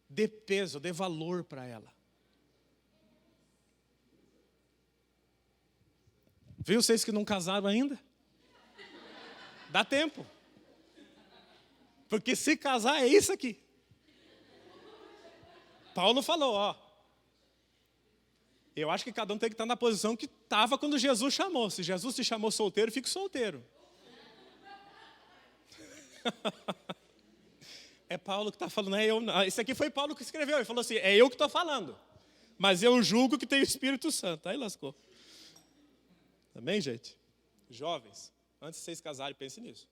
Dê peso, dê valor para ela. Viu vocês que não casaram ainda? Dá tempo. Porque se casar é isso aqui. Paulo falou, ó. Eu acho que cada um tem que estar na posição que estava quando Jesus chamou. Se Jesus te chamou solteiro, fique solteiro. É Paulo que está falando, não é eu não. Isso aqui foi Paulo que escreveu. Ele falou assim, é eu que estou falando. Mas eu julgo que tem o Espírito Santo. Aí lascou. Amém, gente? Jovens, antes de vocês casarem, pensem nisso.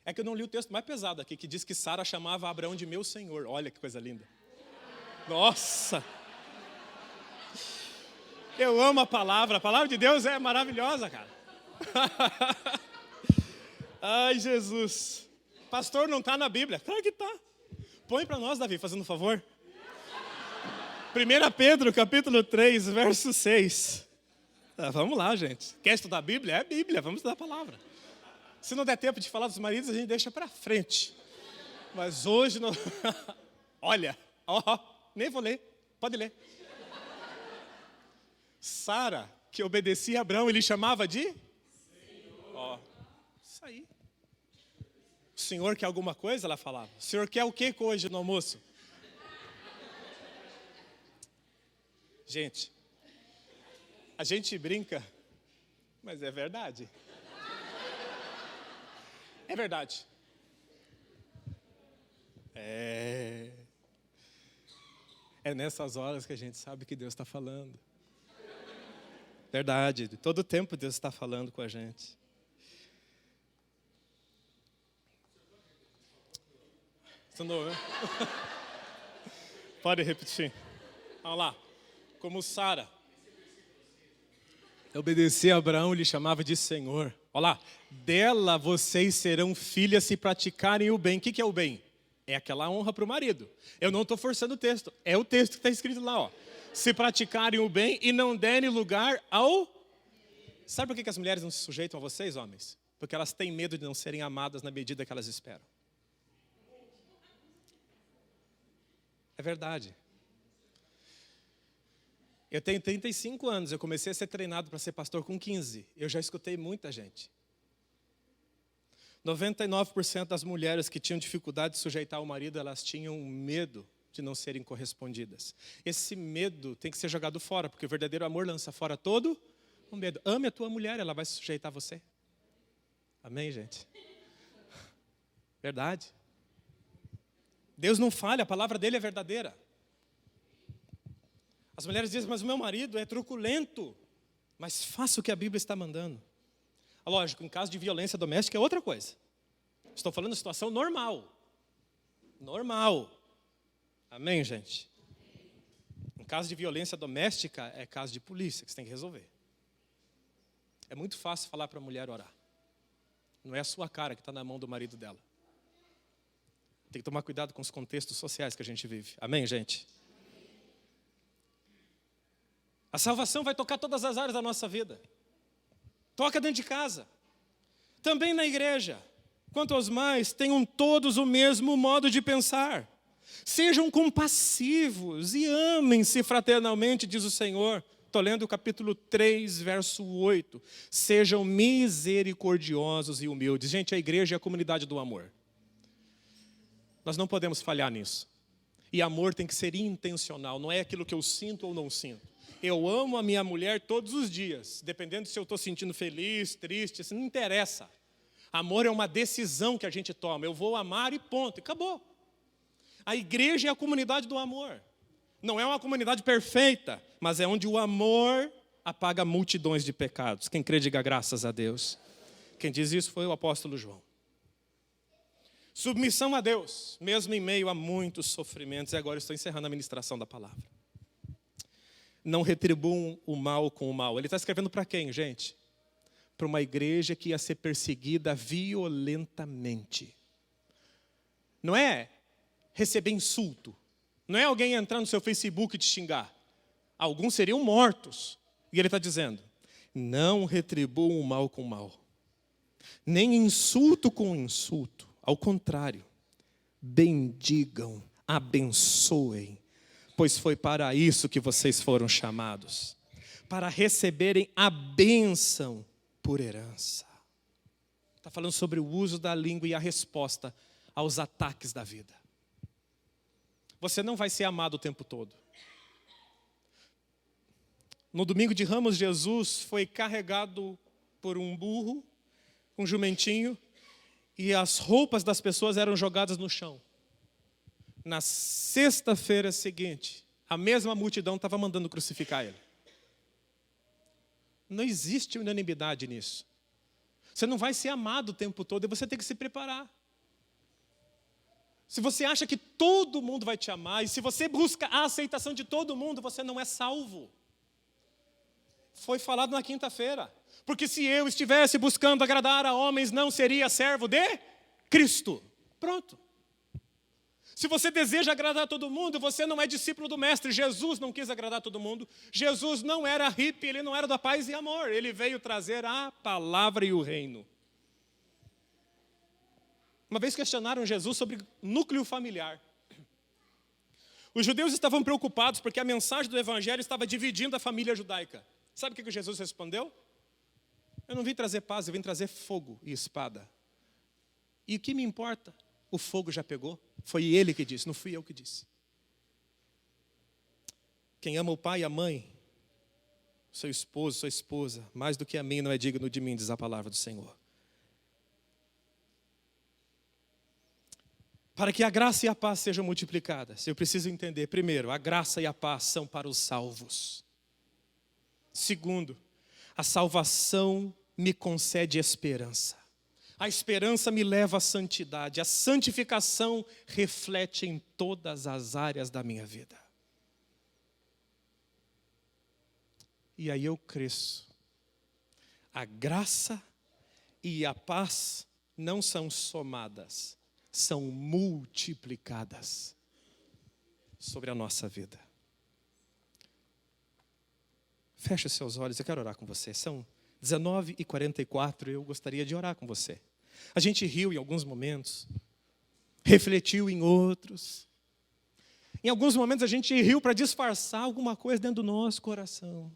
É que eu não li o texto mais pesado aqui, que diz que Sara chamava Abraão de meu senhor. Olha que coisa linda. Nossa! Eu amo a palavra de Deus é maravilhosa, cara. Ai, Jesus. Pastor, não está na Bíblia. Claro que está. Põe para nós, Davi, fazendo um favor. 1 Pedro, capítulo 3, verso 6. Vamos lá, gente. Quer estudar a Bíblia? É Bíblia, vamos estudar a palavra. Se não der tempo de falar dos maridos, a gente deixa para frente. Mas hoje, não... Olha, nem vou ler, pode ler. Sara, que obedecia a Abraão, ele chamava de? Senhor. Isso aí. O senhor quer alguma coisa? Ela falava. O senhor quer o que hoje no almoço? Gente, a gente brinca, mas é verdade. É verdade. É nessas horas que a gente sabe que Deus está falando. Verdade, de todo tempo Deus está falando com a gente. Você não ouviu? Pode repetir. Vamos lá. Como Sara obedecia a Abraão, lhe chamava de Senhor. Olha lá, dela vocês serão filhas se praticarem o bem. O que é o bem? É aquela honra para o marido. Eu não estou forçando o texto, é o texto que está escrito lá. Ó. Se praticarem o bem e não derem lugar ao... Sabe por que as mulheres não se sujeitam a vocês, homens? Porque elas têm medo de não serem amadas na medida que elas esperam. É verdade. Eu tenho 35 anos, eu comecei a ser treinado para ser pastor com 15. Eu já escutei muita gente. 99% das mulheres que tinham dificuldade de sujeitar o marido, elas tinham medo de não serem correspondidas. Esse medo tem que ser jogado fora, porque o verdadeiro amor lança fora todo o medo. Ame a tua mulher, ela vai se sujeitar a você. Amém, gente? Verdade. Deus não falha, a palavra dele é verdadeira. As mulheres dizem, mas o meu marido é truculento. Mas faça o que a Bíblia está mandando. Lógico, em caso de violência doméstica é outra coisa. Estou falando de situação normal. Normal. Amém, gente? Em caso de violência doméstica, é caso de polícia que você tem que resolver. É muito fácil falar para a mulher orar. Não é a sua cara que está na mão do marido dela. Tem que tomar cuidado com os contextos sociais que a gente vive. Amém, gente? A salvação vai tocar todas as áreas da nossa vida. Toca dentro de casa. Também na igreja. Quanto aos mais, tenham todos o mesmo modo de pensar. Sejam compassivos e amem-se fraternalmente, diz o Senhor. Estou lendo o capítulo 3, verso 8. Sejam misericordiosos e humildes. Gente, a igreja é a comunidade do amor. Nós não podemos falhar nisso. E amor tem que ser intencional, não é aquilo que eu sinto ou não sinto. Eu amo a minha mulher todos os dias, dependendo se eu estou sentindo feliz, triste, isso não interessa. Amor é uma decisão que a gente toma. Eu vou amar e ponto, e acabou. A igreja é a comunidade do amor. Não é uma comunidade perfeita, mas é onde o amor apaga multidões de pecados. Quem crê, diga graças a Deus. Quem diz isso foi o apóstolo João. Submissão a Deus, mesmo em meio a muitos sofrimentos. E agora estou encerrando a ministração da palavra. Não retribuam o mal com o mal. Ele está escrevendo para quem, gente? Para uma igreja que ia ser perseguida violentamente. Não é receber insulto. Não é alguém entrar no seu Facebook e te xingar. Alguns seriam mortos. E ele está dizendo, não retribuam o mal com o mal. Nem insulto com insulto. Ao contrário, bendigam, abençoem, pois foi para isso que vocês foram chamados, para receberem a bênção por herança. Está falando sobre o uso da língua e a resposta aos ataques da vida. Você não vai ser amado o tempo todo. No domingo de Ramos, Jesus foi carregado por um burro, um jumentinho, e as roupas das pessoas eram jogadas no chão. Na sexta-feira seguinte, a mesma multidão estava mandando crucificar ele. Não existe unanimidade nisso. Você não vai ser amado o tempo todo e você tem que se preparar. Se você acha que todo mundo vai te amar, e se você busca a aceitação de todo mundo, você não é salvo. Foi falado na quinta-feira. Porque se eu estivesse buscando agradar a homens, não seria servo de Cristo. Pronto. Se você deseja agradar a todo mundo, você não é discípulo do mestre. Jesus não quis agradar a todo mundo. Jesus não era hippie, ele não era da paz e amor. Ele veio trazer a palavra e o reino. Uma vez questionaram Jesus sobre núcleo familiar. Os judeus estavam preocupados porque a mensagem do evangelho estava dividindo a família judaica. Sabe o que Jesus respondeu? Eu não vim trazer paz, eu vim trazer fogo e espada. E o que me importa? O fogo já pegou. Foi ele que disse, não fui eu que disse. Quem ama o pai e a mãe, seu esposo, sua esposa, mais do que a mim, não é digno de mim, diz a palavra do Senhor. Para que a graça e a paz sejam multiplicadas, eu preciso entender, primeiro, a graça e a paz são para os salvos. Segundo, a salvação me concede esperança. A esperança me leva à santidade. A santificação reflete em todas as áreas da minha vida. E aí eu cresço. A graça e a paz não são somadas, são multiplicadas sobre a nossa vida. Feche os seus olhos, eu quero orar com você. São 19h44, eu gostaria de orar com você. A gente riu em alguns momentos, refletiu em outros. Em alguns momentos a gente riu para disfarçar alguma coisa dentro do nosso coração.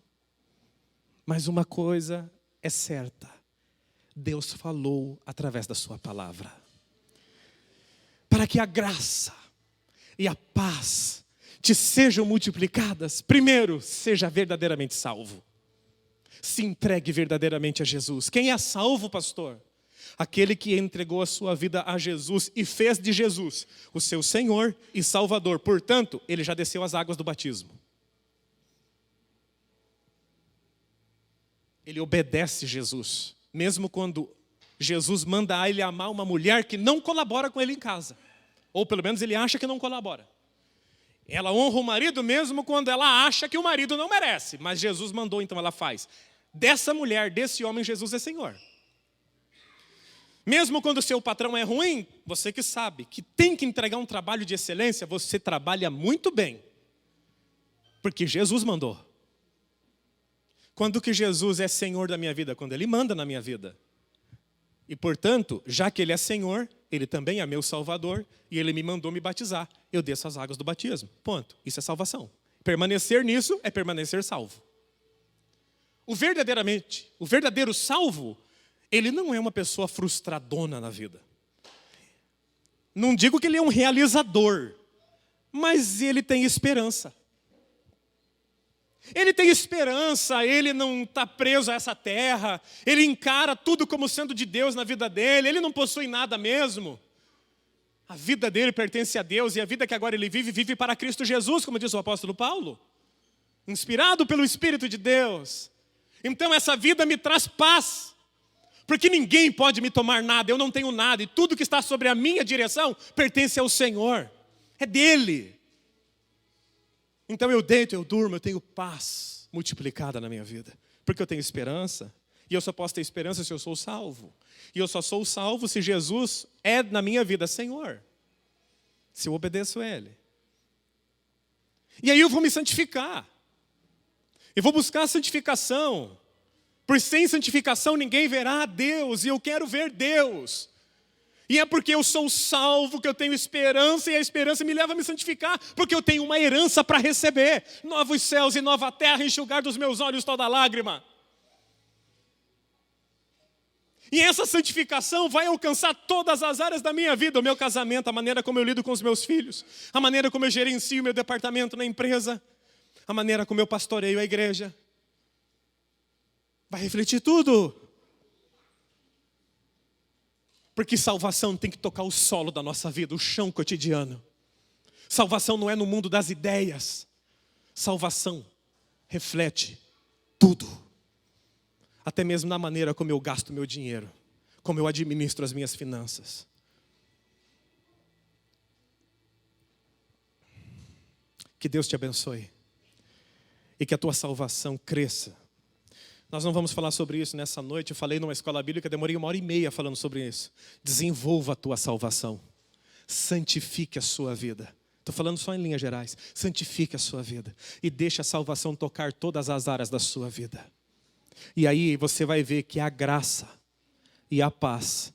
Mas uma coisa é certa, Deus falou através da sua palavra. Para que a graça e a paz te sejam multiplicadas, primeiro, seja verdadeiramente salvo. Se entregue verdadeiramente a Jesus. Quem é salvo, pastor? Aquele que entregou a sua vida a Jesus e fez de Jesus o seu Senhor e Salvador. Portanto, ele já desceu as águas do batismo. Ele obedece Jesus, mesmo quando Jesus manda ele amar uma mulher que não colabora com ele em casa. Ou pelo menos ele acha que não colabora. Ela honra o marido mesmo quando ela acha que o marido não merece. Mas Jesus mandou, então ela faz. Dessa mulher, desse homem, Jesus é Senhor. Mesmo quando o seu patrão é ruim, você que sabe que tem que entregar um trabalho de excelência, você trabalha muito bem. Porque Jesus mandou. Quando que Jesus é Senhor da minha vida? Quando Ele manda na minha vida. E portanto, já que Ele é Senhor, Ele também é meu Salvador, e Ele me mandou me batizar. Eu desço as águas do batismo. Ponto. Isso é salvação. Permanecer nisso é permanecer salvo. O verdadeiro salvo, ele não é uma pessoa frustradona na vida. Não digo que ele é um realizador, mas ele tem esperança. Ele tem esperança, ele não está preso a essa terra, ele encara tudo como sendo de Deus na vida dele, ele não possui nada mesmo. A vida dele pertence a Deus e a vida que agora ele vive, vive para Cristo Jesus, como diz o apóstolo Paulo. Inspirado pelo Espírito de Deus. Então essa vida me traz paz, porque ninguém pode me tomar nada, eu não tenho nada, e tudo que está sobre a minha direção pertence ao Senhor, é dele. Então eu deito, eu durmo, eu tenho paz multiplicada na minha vida, porque eu tenho esperança, e eu só posso ter esperança se eu sou salvo, e eu só sou salvo se Jesus é na minha vida Senhor, se eu obedeço a Ele. E aí eu vou me santificar, eu vou buscar a santificação, por sem santificação ninguém verá a Deus, e eu quero ver Deus. E é porque eu sou salvo que eu tenho esperança, e a esperança me leva a me santificar, porque eu tenho uma herança para receber. Novos céus e nova terra, enxugar dos meus olhos toda lágrima. E essa santificação vai alcançar todas as áreas da minha vida, o meu casamento, a maneira como eu lido com os meus filhos, a maneira como eu gerencio o meu departamento na empresa, a maneira como eu pastoreio a igreja. Vai refletir tudo. Porque salvação tem que tocar o solo da nossa vida, o chão cotidiano. Salvação não é no mundo das ideias. Salvação reflete tudo. Até mesmo na maneira como eu gasto meu dinheiro, como eu administro as minhas finanças. Que Deus te abençoe. E que a tua salvação cresça. Nós não vamos falar sobre isso nessa noite. Eu falei numa escola bíblica, demorei 1h30 falando sobre isso. Desenvolva a tua salvação. Santifique a sua vida. Estou falando só em linhas gerais. Santifique a sua vida. E deixe a salvação tocar todas as áreas da sua vida. E aí você vai ver que a graça e a paz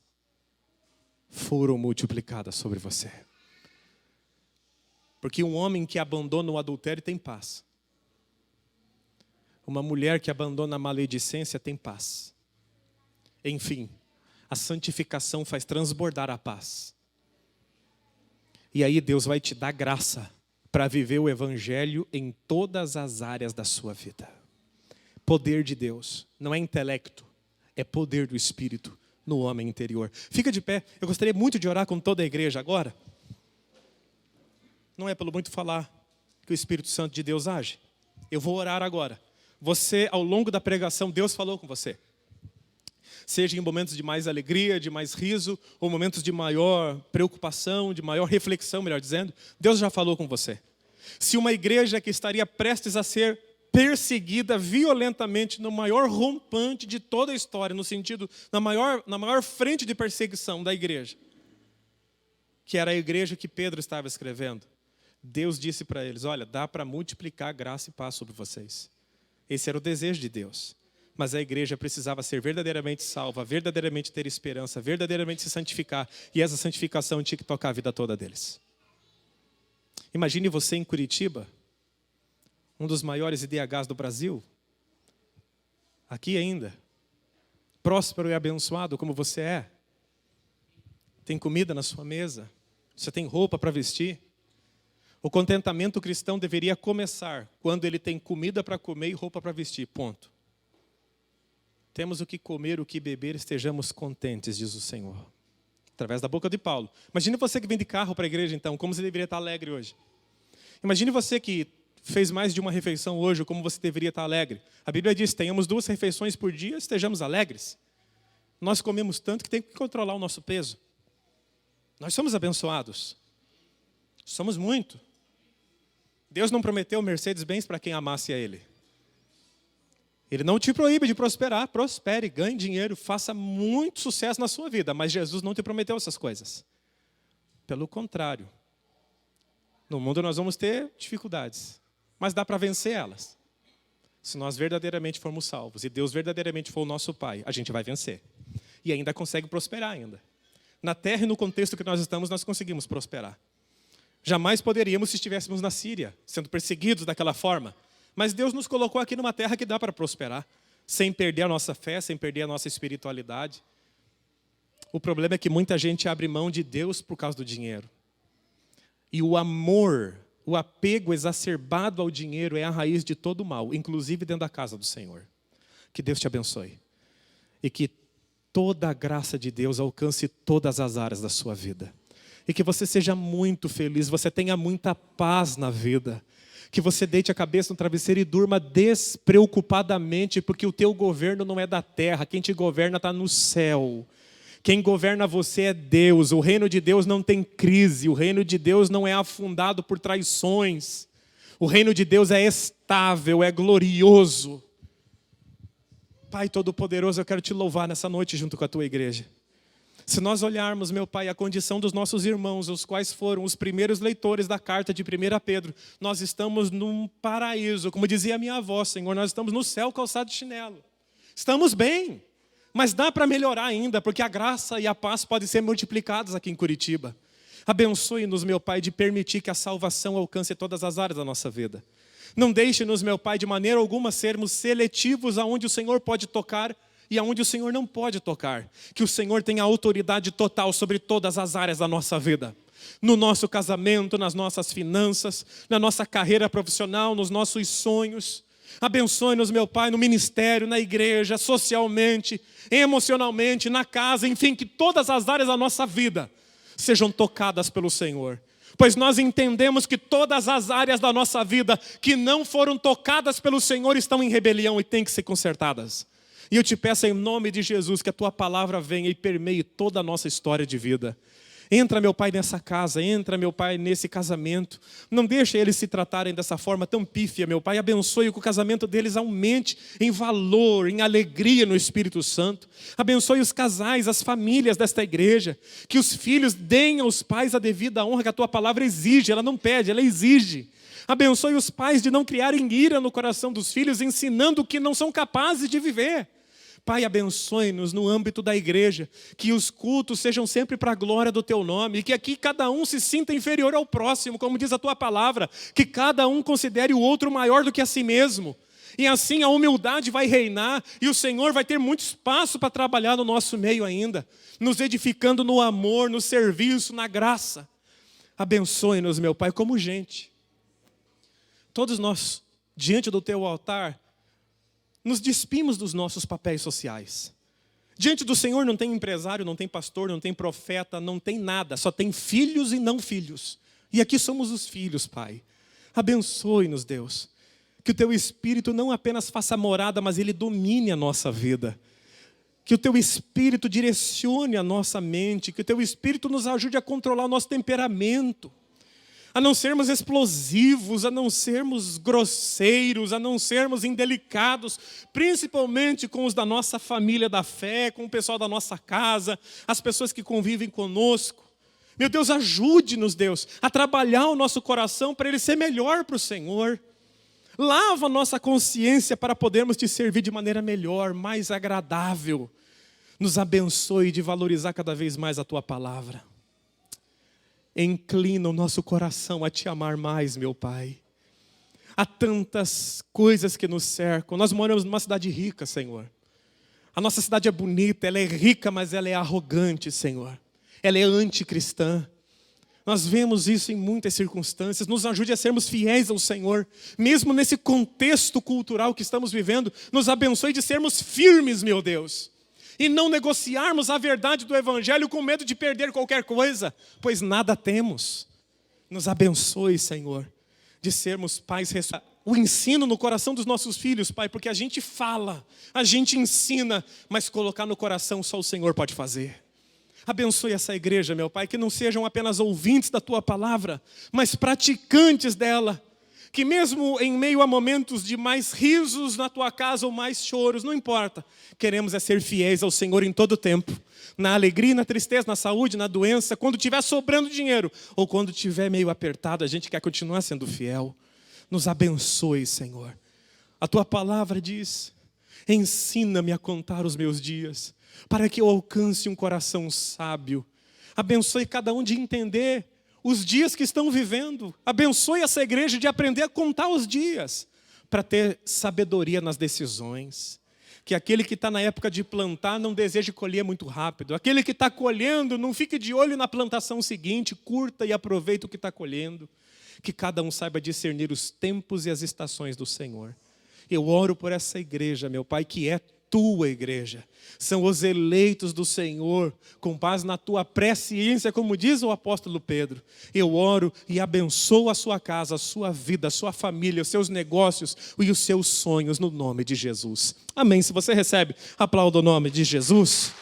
foram multiplicadas sobre você. Porque um homem que abandona o adultério tem paz. Uma mulher que abandona a maledicência tem paz. Enfim, a santificação faz transbordar a paz. E aí Deus vai te dar graça para viver o evangelho em todas as áreas da sua vida. Poder de Deus, não é intelecto, é poder do Espírito no homem interior. Fica de pé, eu gostaria muito de orar com toda a igreja agora. Não é pelo muito falar que o Espírito Santo de Deus age. Eu vou orar agora. Você, ao longo da pregação, Deus falou com você. Seja em momentos de mais alegria, de mais riso, ou momentos de maior preocupação, de maior reflexão, melhor dizendo, Deus já falou com você. Se uma igreja que estaria prestes a ser perseguida violentamente no maior rompante de toda a história, no sentido, na maior frente de perseguição da igreja, que era a igreja que Pedro estava escrevendo, Deus disse para eles, olha, dá para multiplicar graça e paz sobre vocês. Esse era o desejo de Deus. Mas a igreja precisava ser verdadeiramente salva, verdadeiramente ter esperança, verdadeiramente se santificar. E essa santificação tinha que tocar a vida toda deles. Imagine você em Curitiba, um dos maiores IDHs do Brasil. Aqui ainda. Próspero e abençoado como você é. Tem comida na sua mesa. Você tem roupa para vestir. O contentamento cristão deveria começar quando ele tem comida para comer e roupa para vestir, ponto. Temos o que comer, o que beber, estejamos contentes, diz o Senhor. Através da boca de Paulo. Imagine você que vem de carro para a igreja então, como você deveria estar alegre hoje. Imagine você que fez mais de uma refeição hoje, como você deveria estar alegre. A Bíblia diz, tenhamos 2 refeições por dia, estejamos alegres. Nós comemos tanto que tem que controlar o nosso peso. Nós somos abençoados. Somos muito. Deus não prometeu Mercedes-Benz para quem amasse a Ele. Ele não te proíbe de prosperar. Prospere, ganhe dinheiro, faça muito sucesso na sua vida. Mas Jesus não te prometeu essas coisas. Pelo contrário. No mundo nós vamos ter dificuldades. Mas dá para vencer elas. Se nós verdadeiramente formos salvos e Deus verdadeiramente for o nosso Pai, a gente vai vencer. E ainda consegue prosperar ainda. Na terra e no contexto que nós estamos, nós conseguimos prosperar. Jamais poderíamos se estivéssemos na Síria, sendo perseguidos daquela forma. Mas Deus nos colocou aqui numa terra que dá para prosperar, sem perder a nossa fé, sem perder a nossa espiritualidade. O problema é que muita gente abre mão de Deus por causa do dinheiro. E o amor, o apego exacerbado ao dinheiro é a raiz de todo o mal, inclusive dentro da casa do Senhor. Que Deus te abençoe. E que toda a graça de Deus alcance todas as áreas da sua vida. E que você seja muito feliz, você tenha muita paz na vida. Que você deite a cabeça no travesseiro e durma despreocupadamente, porque o teu governo não é da terra, quem te governa está no céu. Quem governa você é Deus, o reino de Deus não tem crise, o reino de Deus não é afundado por traições. O reino de Deus é estável, é glorioso. Pai Todo-Poderoso, eu quero te louvar nessa noite junto com a tua igreja. Se nós olharmos, meu Pai, a condição dos nossos irmãos, os quais foram os primeiros leitores da carta de 1 Pedro, nós estamos num paraíso, como dizia a minha avó, Senhor, nós estamos no céu calçado de chinelo. Estamos bem, mas dá para melhorar ainda, porque a graça e a paz podem ser multiplicadas aqui em Curitiba. Abençoe-nos, meu Pai, de permitir que a salvação alcance todas as áreas da nossa vida. Não deixe-nos, meu Pai, de maneira alguma sermos seletivos aonde o Senhor pode tocar e aonde o Senhor não pode tocar. Que o Senhor tenha autoridade total sobre todas as áreas da nossa vida. No nosso casamento, nas nossas finanças, na nossa carreira profissional, nos nossos sonhos. Abençoe-nos, meu Pai, no ministério, na igreja, socialmente, emocionalmente, na casa, enfim, que todas as áreas da nossa vida sejam tocadas pelo Senhor. Pois nós entendemos que todas as áreas da nossa vida que não foram tocadas pelo Senhor estão em rebelião e têm que ser consertadas. E eu te peço em nome de Jesus que a tua palavra venha e permeie toda a nossa história de vida. Entra, meu Pai, nessa casa, entra, meu Pai, nesse casamento. Não deixe eles se tratarem dessa forma tão pífia, meu Pai. Abençoe que o casamento deles aumente em valor, em alegria no Espírito Santo. Abençoe os casais, as famílias desta igreja. Que os filhos deem aos pais a devida honra que a tua palavra exige. Ela não pede, ela exige. Abençoe os pais de não criarem ira no coração dos filhos, ensinando o que não são capazes de viver. Pai, abençoe-nos no âmbito da igreja, que os cultos sejam sempre para a glória do teu nome, e que aqui cada um se sinta inferior ao próximo, como diz a tua palavra, que cada um considere o outro maior do que a si mesmo. E assim a humildade vai reinar, e o Senhor vai ter muito espaço para trabalhar no nosso meio ainda, nos edificando no amor, no serviço, na graça. Abençoe-nos, meu Pai, como gente. Todos nós, diante do teu altar, nos despimos dos nossos papéis sociais. Diante do Senhor não tem empresário, não tem pastor, não tem profeta, não tem nada. Só tem filhos e não filhos. E aqui somos os filhos, Pai. Abençoe-nos, Deus. Que o teu Espírito não apenas faça morada, mas ele domine a nossa vida. Que o teu Espírito direcione a nossa mente. Que o teu Espírito nos ajude a controlar o nosso temperamento. A não sermos explosivos, a não sermos grosseiros, a não sermos indelicados, principalmente com os da nossa família da fé, com o pessoal da nossa casa, as pessoas que convivem conosco. Meu Deus, ajude-nos, Deus, a trabalhar o nosso coração para ele ser melhor para o Senhor. Lava a nossa consciência para podermos te servir de maneira melhor, mais agradável. Nos abençoe de valorizar cada vez mais a tua palavra. Inclina o nosso coração a te amar mais, meu Pai. Há tantas coisas que nos cercam. Nós moramos numa cidade rica, Senhor. A nossa cidade é bonita, ela é rica, mas ela é arrogante, Senhor. Ela é anticristã. Nós vemos isso em muitas circunstâncias. Nos ajude a sermos fiéis ao Senhor. Mesmo nesse contexto cultural que estamos vivendo, nos abençoe de sermos firmes, meu Deus. E não negociarmos a verdade do Evangelho com medo de perder qualquer coisa, pois nada temos. Nos abençoe, Senhor, de sermos pais responsáveis. o ensino no coração dos nossos filhos, Pai, porque a gente fala, a gente ensina, mas colocar no coração só o Senhor pode fazer. Abençoe essa igreja, meu Pai, que não sejam apenas ouvintes da Tua palavra, mas praticantes dela. Que mesmo em meio a momentos de mais risos na Tua casa ou mais choros, não importa. Queremos é ser fiéis ao Senhor em todo tempo. Na alegria, na tristeza, na saúde, na doença, quando estiver sobrando dinheiro ou quando estiver meio apertado, a gente quer continuar sendo fiel. Nos abençoe, Senhor. A Tua palavra diz: ensina-me a contar os meus dias, para que eu alcance um coração sábio. Abençoe cada um de entender os dias que estão vivendo. Abençoe essa igreja de aprender a contar os dias, para ter sabedoria nas decisões. Que aquele que está na época de plantar não deseje colher muito rápido. Aquele que está colhendo não fique de olho na plantação seguinte, curta e aproveite o que está colhendo. Que cada um saiba discernir os tempos e as estações do Senhor. Eu oro por essa igreja, meu Pai, que é Tua igreja. São os eleitos do Senhor, com base na Tua presciência, como diz o apóstolo Pedro. Eu oro e abençoo a sua casa, a sua vida, a sua família, os seus negócios e os seus sonhos, no nome de Jesus. Amém. Se você recebe, aplauda o nome de Jesus.